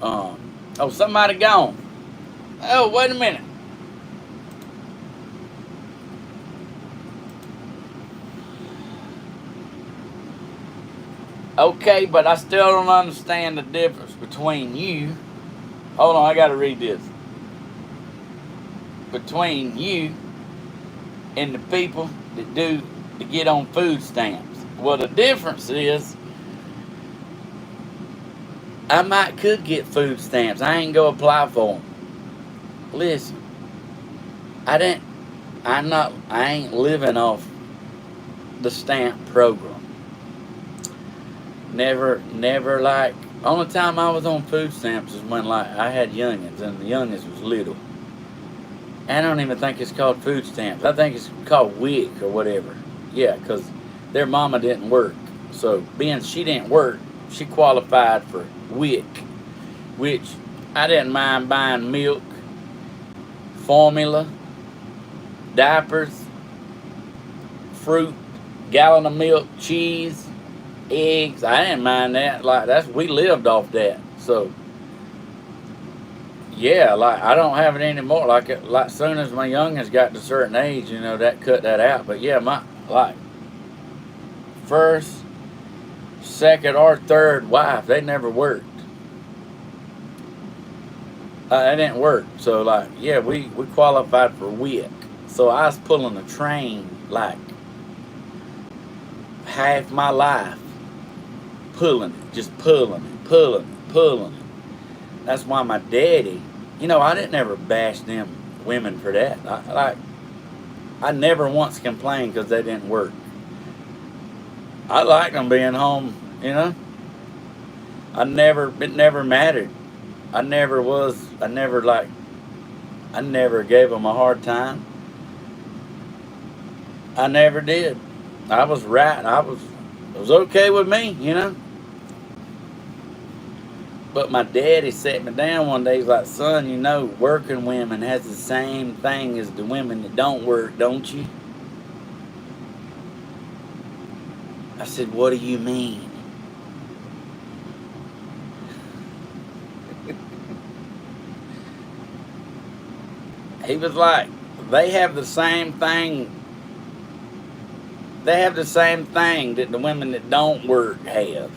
oh, somebody gone. Oh, wait a minute. Okay, but I still don't understand the difference between you. Hold on, I gotta read this. Between you and the people that get on food stamps. Well, the difference is, I could get food stamps. I ain't go apply for them. Listen, I ain't living off the stamp program. Never like, only time I was on food stamps is when like I had youngins, and the youngins was little. I don't even think it's called food stamps. I think it's called WIC or whatever. Yeah, because their mama didn't work. So being she didn't work, she qualified for WIC, which I didn't mind buying milk, formula, diapers, fruit, gallon of milk, cheese, eggs. I didn't mind that. Like, we lived off that. So yeah, like I don't have it anymore. Like soon as my youngest got to a certain age, you know, that cut that out. But yeah, my like first, second, or third wife, they never worked. They didn't work. So like, yeah, we qualified for WIC. So I was pulling a train like half my life, pulling it, just pulling it. That's why my daddy, you know, I didn't ever bash them women for that. I never once complained because they didn't work. I liked them being home, you know. It never mattered. I never gave them a hard time. I never did. I was right. It was okay with me, you know. But my daddy sat me down one day. He's like, son, you know, working women has the same thing as the women that don't work, don't you? I said, what do you mean? He was like, they have the same thing. They have the same thing that the women that don't work have.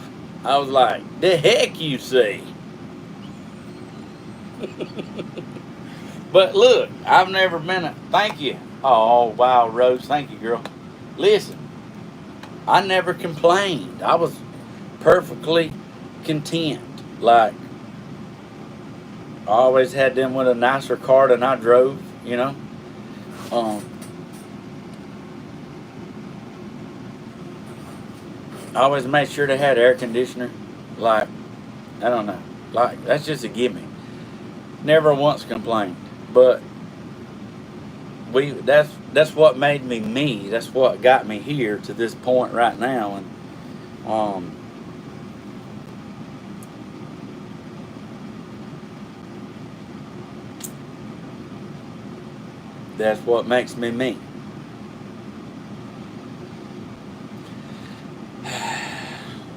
I was like, the heck you say? But look, I've never been a, thank you. Oh, wow, Rose, thank you, girl. Listen, I never complained. I was perfectly content. Like, I always had them with a nicer car than I drove, you know. I always made sure they had air conditioner. Like, I don't know. Like, that's just a gimme. Never once complained. But that's what made me me. That's what got me here to this point right now. And that's what makes me me.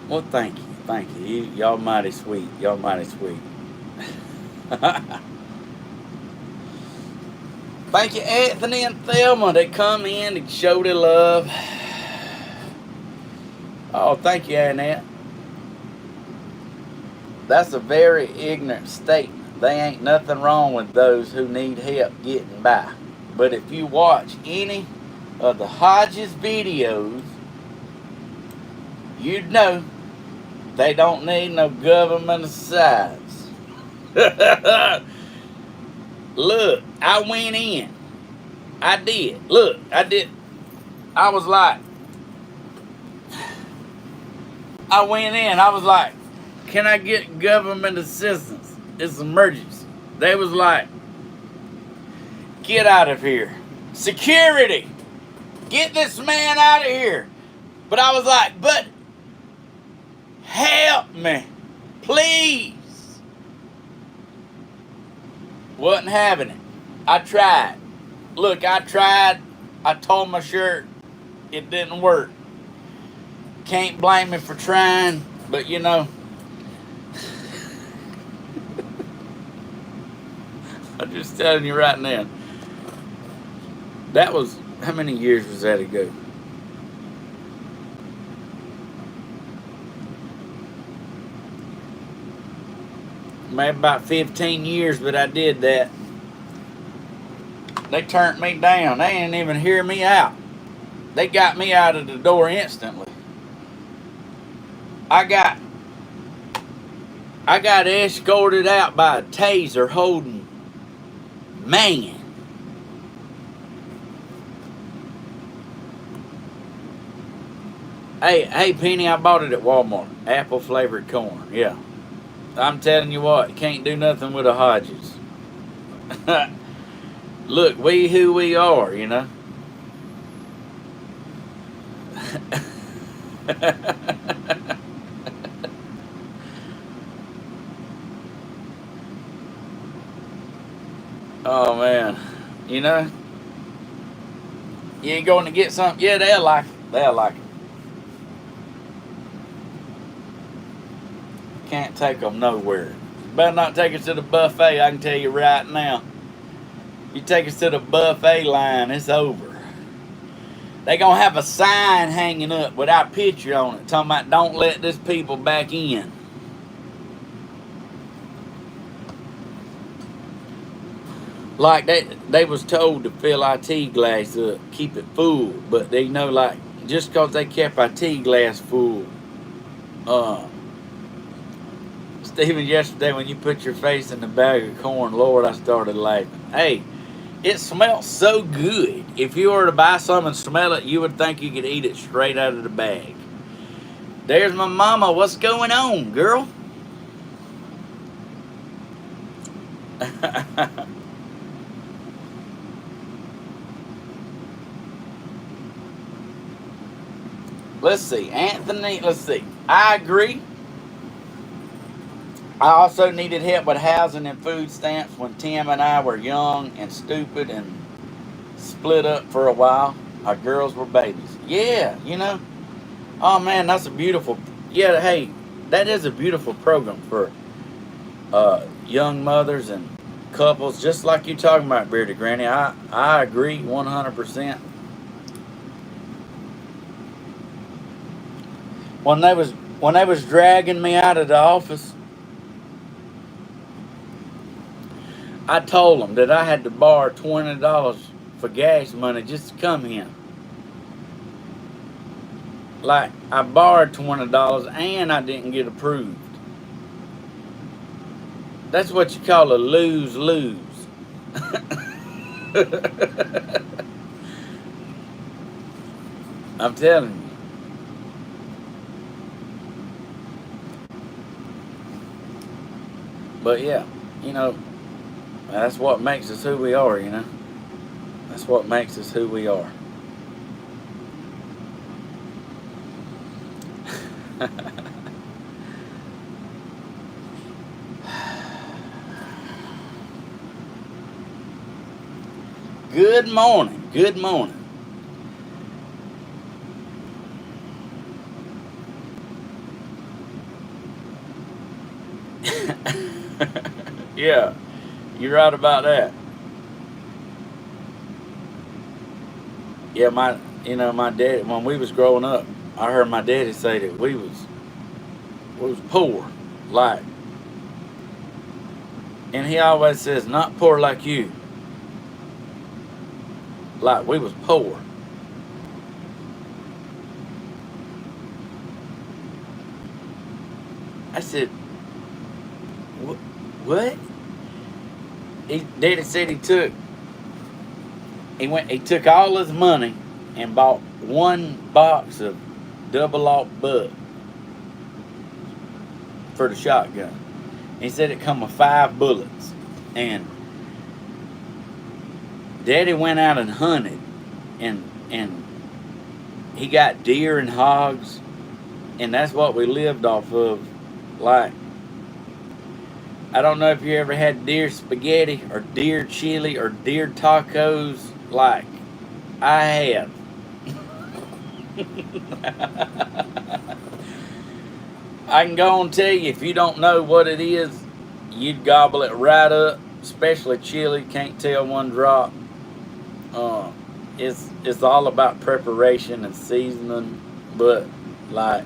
Well, thank you. Thank you. Y'all mighty sweet. Y'all mighty sweet. Thank you, Anthony and Thelma. They come in and show their love. Oh, thank you, Annette. That's a very ignorant statement. They ain't nothing wrong with those who need help getting by. But if you watch any of the Hodges videos, you'd know they don't need no government assistance. Look, I went in. I did. Look, I did. I was like, I went in. I was like, can I get government assistance? It's an emergency. They was like, get out of here. Security, get this man out of here. But I was like, but help me, please. Wasn't having it. I tried. Look, I tried. I tore my shirt. It didn't work. Can't blame me for trying, but you know, I'm just telling you right now. That was, how many years was that ago? Maybe about 15 years, but I did that. They turned me down. They didn't even hear me out. They got me out of the door instantly. I got escorted out by a taser holding man. Hey, Penny, I bought it at Walmart. Apple flavored corn. Yeah. I'm telling you what, you can't do nothing with a Hodges. Look, we who we are, you know. Oh man, you know, you ain't going to get something. Yeah, they'll like it. They'll like it. Can't take them nowhere. Better not take us to the buffet. I can tell you right now. You take us to the buffet line, it's over. They gonna have a sign hanging up with our picture on it, talking about don't let this people back in. Like they was told to fill our tea glass up, keep it full, but they know, like, just because they kept our tea glass full, Stephen, yesterday when you put your face in the bag of corn, Lord, I started laughing. Hey, it smells so good. If you were to buy some and smell it, you would think you could eat it straight out of the bag. There's my mama. What's going on, girl? Let's see. Anthony, let's see. I agree. I also needed help with housing and food stamps when Tim and I were young and stupid and split up for a while. Our girls were babies. Yeah, you know. Oh man, that's a beautiful. Yeah, hey, that is a beautiful program for young mothers and couples, just like you talking about, Bearded Granny. I agree 100%. When they was dragging me out of the office, I told them that I had to borrow $20 for gas money just to come here. Like, I borrowed $20 and I didn't get approved. That's what you call a lose-lose. I'm telling you. But yeah, you know, that's what makes us who we are, you know. That's what makes us who we are. Good morning. Good morning. Yeah, you're right about that. Yeah, my dad, when we was growing up, I heard my daddy say that we was poor, like, and he always says, not poor like you, like we was poor. I said, what? Daddy said he took all his money and bought one box of double aught bud for the shotgun. He said it come with 5 bullets. And Daddy went out and hunted, and he got deer and hogs, and that's what we lived off of. Like, I don't know if you ever had deer spaghetti or deer chili or deer tacos. Like, I have. I can go and tell you, if you don't know what it is, you'd gobble it right up. Especially chili, can't tell one drop. It's all about preparation and seasoning. But like,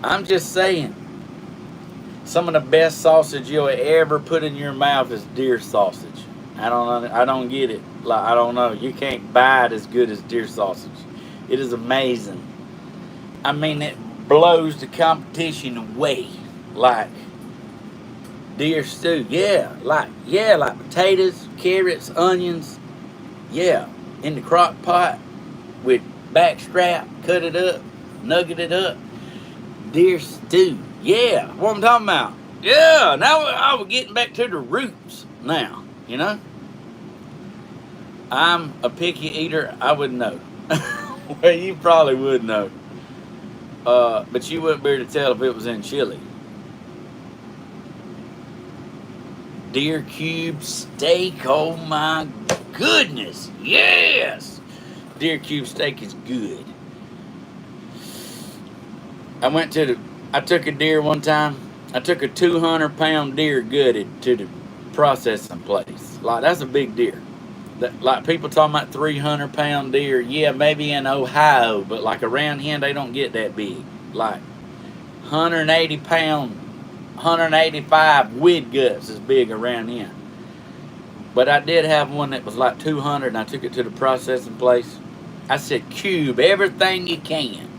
I'm just saying, some of the best sausage you'll ever put in your mouth is deer sausage. I don't get it. Like, I don't know. You can't buy it as good as deer sausage. It is amazing. I mean, it blows the competition away. Like deer stew, like potatoes, carrots, onions, in the crock pot with backstrap, cut it up, nugget it up. Deer stew, what I'm talking about. Yeah, now I was getting back to the roots now, you know. I'm a picky eater, I would know. Well, you probably would know. But you wouldn't be able to tell if it was in chili. Deer cube steak, oh my goodness, yes! Deer cube steak is good. I took a deer one time. I took a 200-pound deer gutted to the processing place. Like, that's a big deer. Like, people talking about 300-pound deer. Yeah, maybe in Ohio, but like around here, they don't get that big. Like, 180-pound, 185 with guts is big around here. But I did have one that was like 200, and I took it to the processing place. I said, cube everything you can,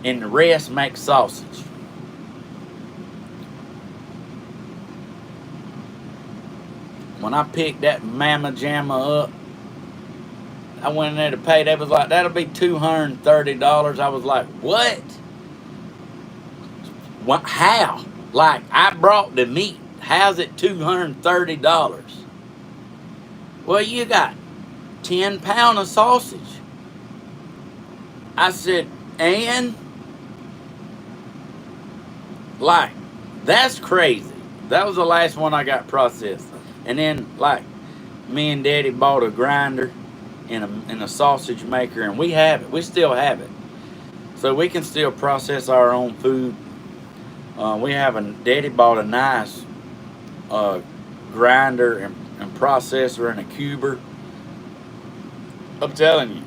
and the rest make sausage. When I picked that mama jamma up, I went in there to pay. They was like, that'll be $230. I was like, what? What? How? Like, I brought the meat. How's it $230? Well, you got 10 pounds of sausage. I said, and like, that's crazy. That was the last one I got processed. And then like me and Daddy bought a grinder and a sausage maker, and we have it. We still have it. So we can still process our own food. Daddy bought a nice grinder and processor and a cuber. I'm telling you,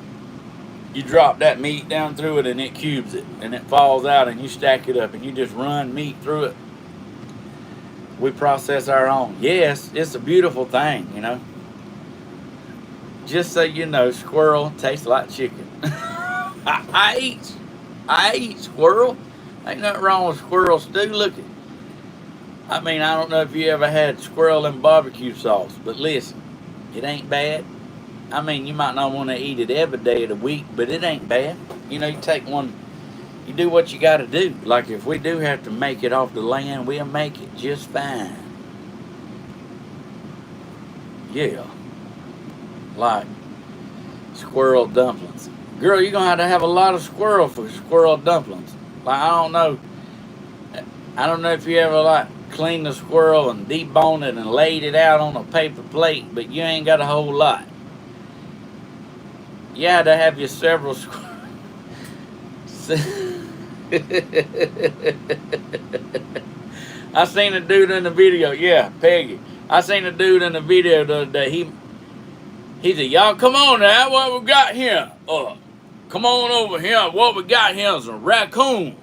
you drop that meat down through it and it cubes it and it falls out and you stack it up and you just run meat through it. We process our own. Yes, it's a beautiful thing, you know. Just so you know, squirrel tastes like chicken. I eat squirrel. Ain't nothing wrong with squirrel stew. Look at, I mean, I don't know if you ever had squirrel and barbecue sauce, but listen, it ain't bad. I mean, you might not want to eat it every day of the week, but it ain't bad. You know, you take one, you do what you got to do. Like if we do have to make it off the land, we'll make it just fine. Yeah. Like squirrel dumplings. Girl, you're going to have a lot of squirrel for squirrel dumplings. Like, I don't know if you ever like cleaned the squirrel and deboned it and laid it out on a paper plate, but you ain't got a whole lot. You had to have your several squirrels. I seen a dude in the video. Yeah, Peggy. I seen a dude in the video the other day. He said, y'all come on now, what we got here? Come on over here. What we got here is a raccoon.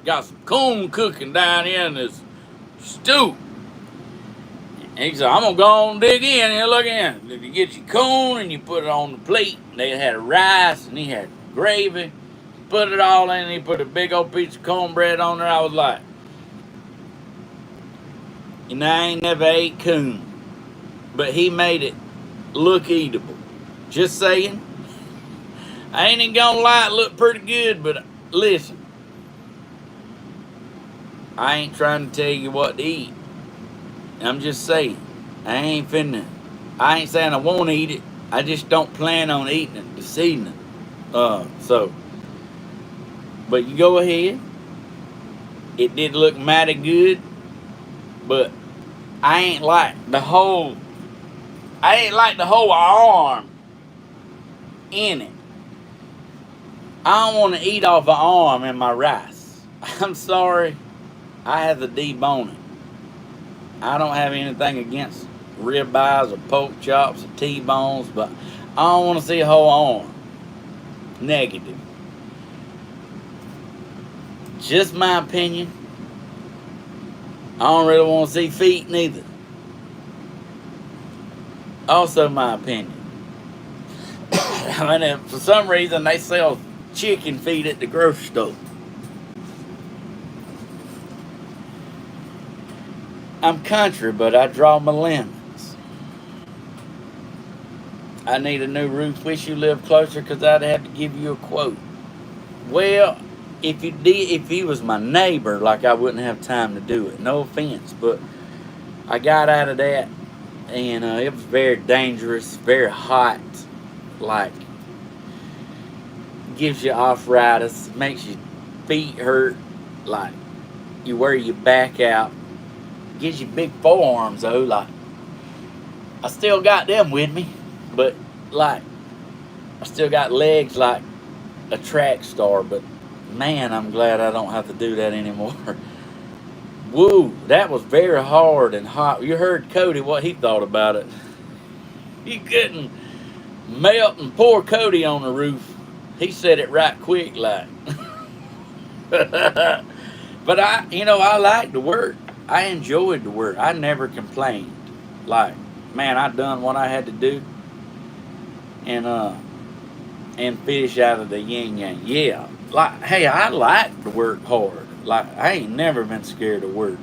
Got some coon cooking down here in this stew. And he said, I'm gonna go on and dig in here, look in. You get your coon and you put it on the plate. They had rice and he had gravy. Put it all in and he put a big old piece of cornbread on there. I was like, you know, I ain't never ate coon, but he made it look eatable. Just saying. I ain't even gonna lie, it looked pretty good, but listen, I ain't trying to tell you what to eat. I'm just saying, I ain't saying I won't eat it. I just don't plan on eating it this evening. But you go ahead. It did look mighty good, but I ain't like the whole arm in it. I don't want to eat off an arm in my rice. I'm sorry. I have to debone it. I don't have anything against ribeyes or pork chops or T-bones, but I don't want to see a whole arm. Negative. Just my opinion. I don't really want to see feet neither. Also my opinion. I mean, for some reason they sell chicken feet at the grocery store. I'm country, but I draw my lemons. I need a new roof. Wish you lived closer, because I'd have to give you a quote. Well, if he was my neighbor, like, I wouldn't have time to do it. No offense, but I got out of that, and it was very dangerous, very hot. Like, gives you arthritis, makes your feet hurt. Like, you wear your back out. Gives you big forearms though. Like, I still got them with me, but like, I still got legs like a track star. But man, I'm glad I don't have to do that anymore. Woo, that was very hard and hot. You heard Cody what he thought about it. You couldn't melt and pour Cody on the roof. He said it right quick, like. But I like the work. I enjoyed the work. I never complained. Like, man, I done what I had to do, and fish out of the yin yang. Yeah, like, hey, I like to work hard. Like, I ain't never been scared of work.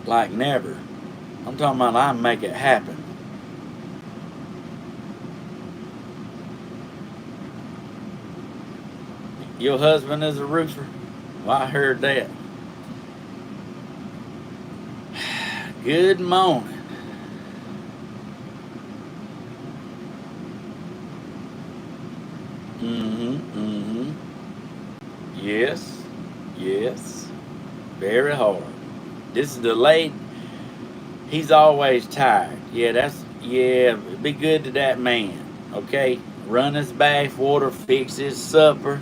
Like, never. I'm talking about I make it happen. Your husband is a roofer? Well, I heard that. Good morning. Yes. Yes. Very hard. This is delayed. He's always tired. Yeah, be good to that man. Okay? Run his bath water, fix his supper,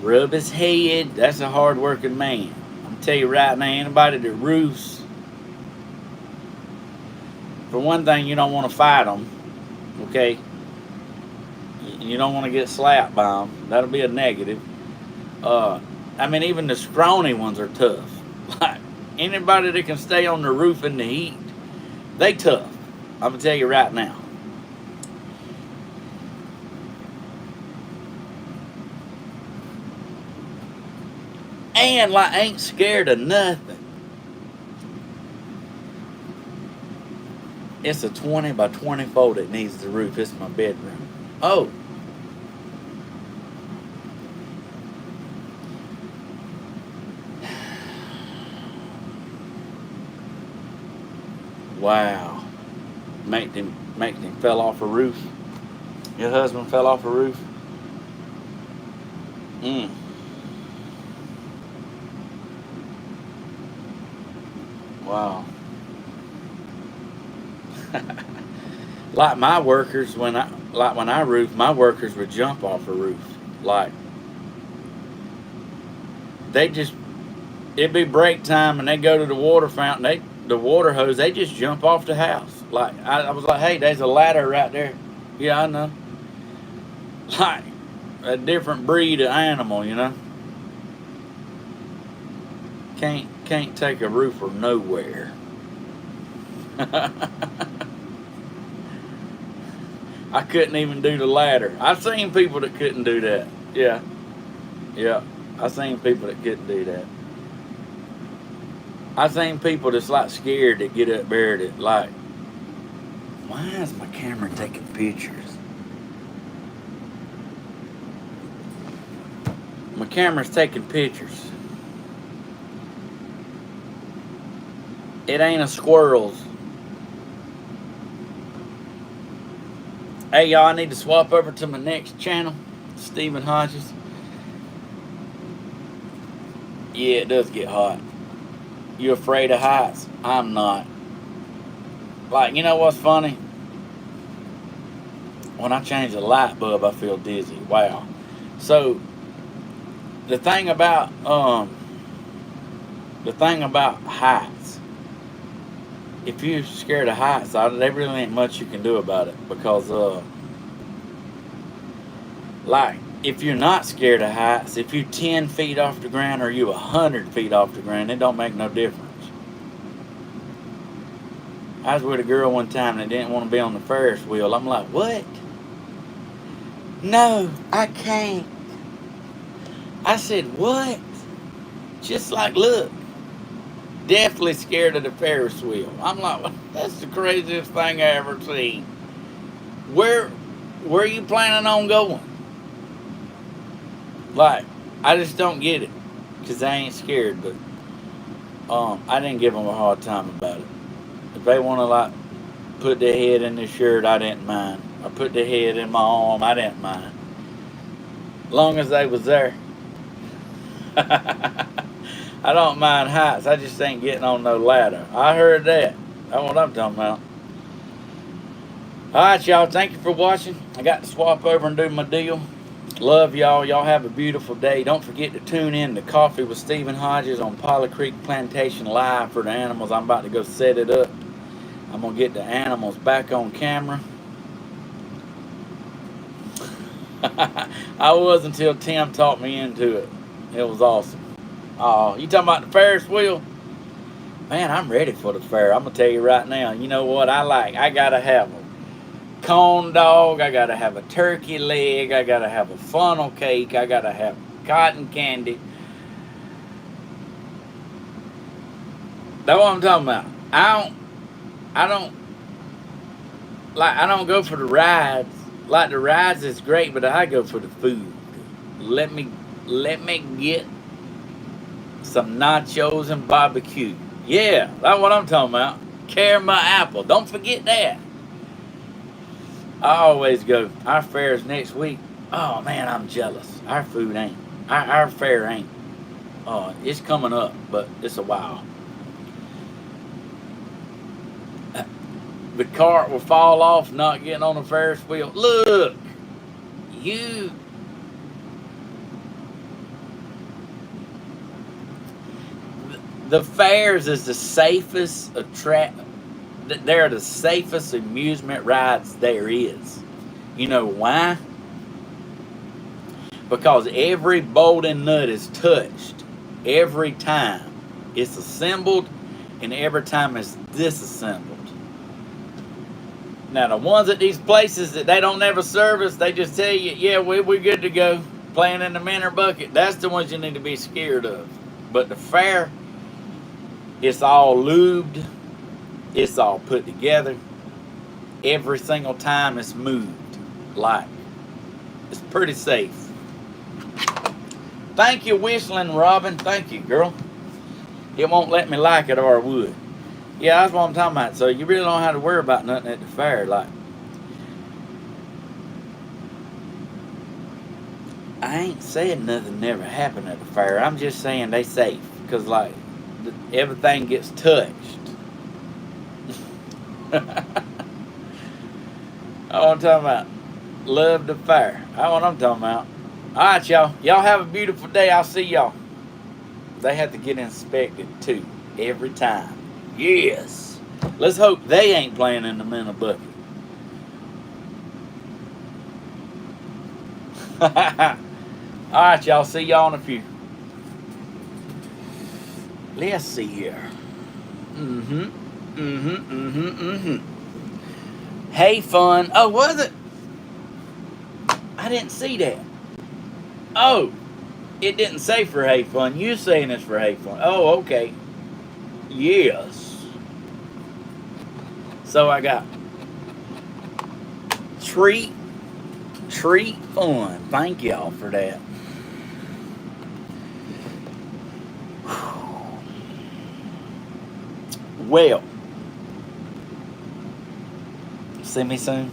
rub his head. That's a hard working man. I'm tell you right now, anybody that roofs, for one thing, you don't want to fight them. Okay? You don't want to get slapped by them. That'll be a negative. I mean, even the scrawny ones are tough. Like, anybody that can stay on the roof in the heat, they tough. I'm going to tell you right now. And, like, ain't scared of nothing. It's a 20 by 24 that needs the roof. It's my bedroom. Oh. Wow. Make him fell off a roof. Your husband fell off a roof? Wow. Like my workers, when I roof, my workers would jump off a roof. Like, it'd be break time and they go to the water fountain, the water hose, they just jump off the house. Like, I was like, hey, there's a ladder right there. Yeah, I know. Like, a different breed of animal, you know. Can't take a roofer nowhere. I couldn't even do the ladder. I've seen people that couldn't do that. Yeah. I seen people that couldn't do that. I seen people that's like scared that get up there that like, why is my camera taking pictures? My camera's taking pictures. It ain't a squirrel's. Hey y'all, I need to swap over to my next channel, Stephen Hodges. Yeah, it does get hot. You afraid of heights? I'm not. Like, you know what's funny? When I change a light bulb, I feel dizzy. Wow. So the thing about heights, if you're scared of heights, there really ain't much you can do about it, because like, if you're not scared of heights, if you're 10 feet off the ground or you 100 feet off the ground, it don't make no difference. I was with a girl one time that didn't want to be on the Ferris wheel. I'm like, what? No, I can't. I said, what? Just like, look, definitely scared of the Ferris wheel. I'm like, that's the craziest thing I ever seen. Where are you planning on going? Like, I just don't get it, because I ain't scared, but I didn't give them a hard time about it. If they want to, like, put their head in their shirt, I didn't mind. Or put their head in my arm, I didn't mind. As long as they was there. I don't mind heights, I just ain't getting on no ladder. I heard that. That's what I'm talking about. Alright, y'all, thank you for watching. I got to swap over and do my deal. Love y'all. Y'all have a beautiful day. Don't forget to tune in to Coffee with Stephen Hodges on Polly Creek Plantation Live for the animals. I'm about to go set it up. I'm going to get the animals back on camera. I was until Tim taught me into it. It was awesome. Oh, you talking about the Ferris wheel? Man, I'm ready for the fair. I'm going to tell you right now. You know what I like? I got to have a corn dog, I gotta have a turkey leg, I gotta have a funnel cake, I gotta have cotton candy. That's what I'm talking about. I don't go for the rides. Like, the rides is great, but I go for the food. Let me get some nachos and barbecue. Yeah, that's what I'm talking about. Caramel apple. Don't forget that. I always go. Our fair is next week. Oh man, I'm jealous. Our food ain't. Our fare ain't. It's coming up, but it's a while. The cart will fall off, not getting on the Ferris wheel. Look, you. The fairs is the safest They're the safest amusement rides there is. You know why? Because every bolt and nut is touched every time it's assembled, and every time it's disassembled. Now the ones at these places that they don't ever service, they just tell you, yeah, we're good to go, playing in the minor bucket. That's the ones you need to be scared of. But the fair, it's all lubed, it's all put together. Every single time it's moved, like it's pretty safe. Thank you, Whistling Robin. Thank you, girl. It won't let me like it or it would. Yeah, that's what I'm talking about. So you really don't have to worry about nothing at the fair. Like, I ain't saying nothing never happened at the fair. I'm just saying they safe. Because, like, everything gets touched. Oh, I'm talking about. Love the fair. That's what I'm talking about. Alright, y'all. Y'all have a beautiful day. I'll see y'all. They have to get inspected, too. Every time. Yes. Let's hope they ain't playing in the minnow bucket. Alright, y'all. See y'all in a few. Let's see here. Hey, fun. Oh, was it? I didn't see that. Oh, it didn't say for hay fun. You saying it's for hay fun. Oh, okay. Yes. So I got treat fun. Thank y'all for that. Well, see me soon?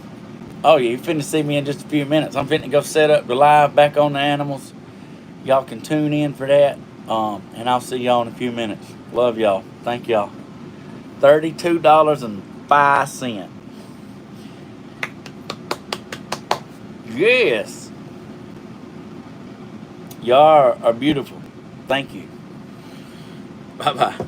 Oh, yeah, you finna see me in just a few minutes. I'm finna go set up the live back on the animals. Y'all can tune in for that. And I'll see y'all in a few minutes. Love y'all. Thank y'all. $32.05. Yes. Y'all are beautiful. Thank you. Bye-bye.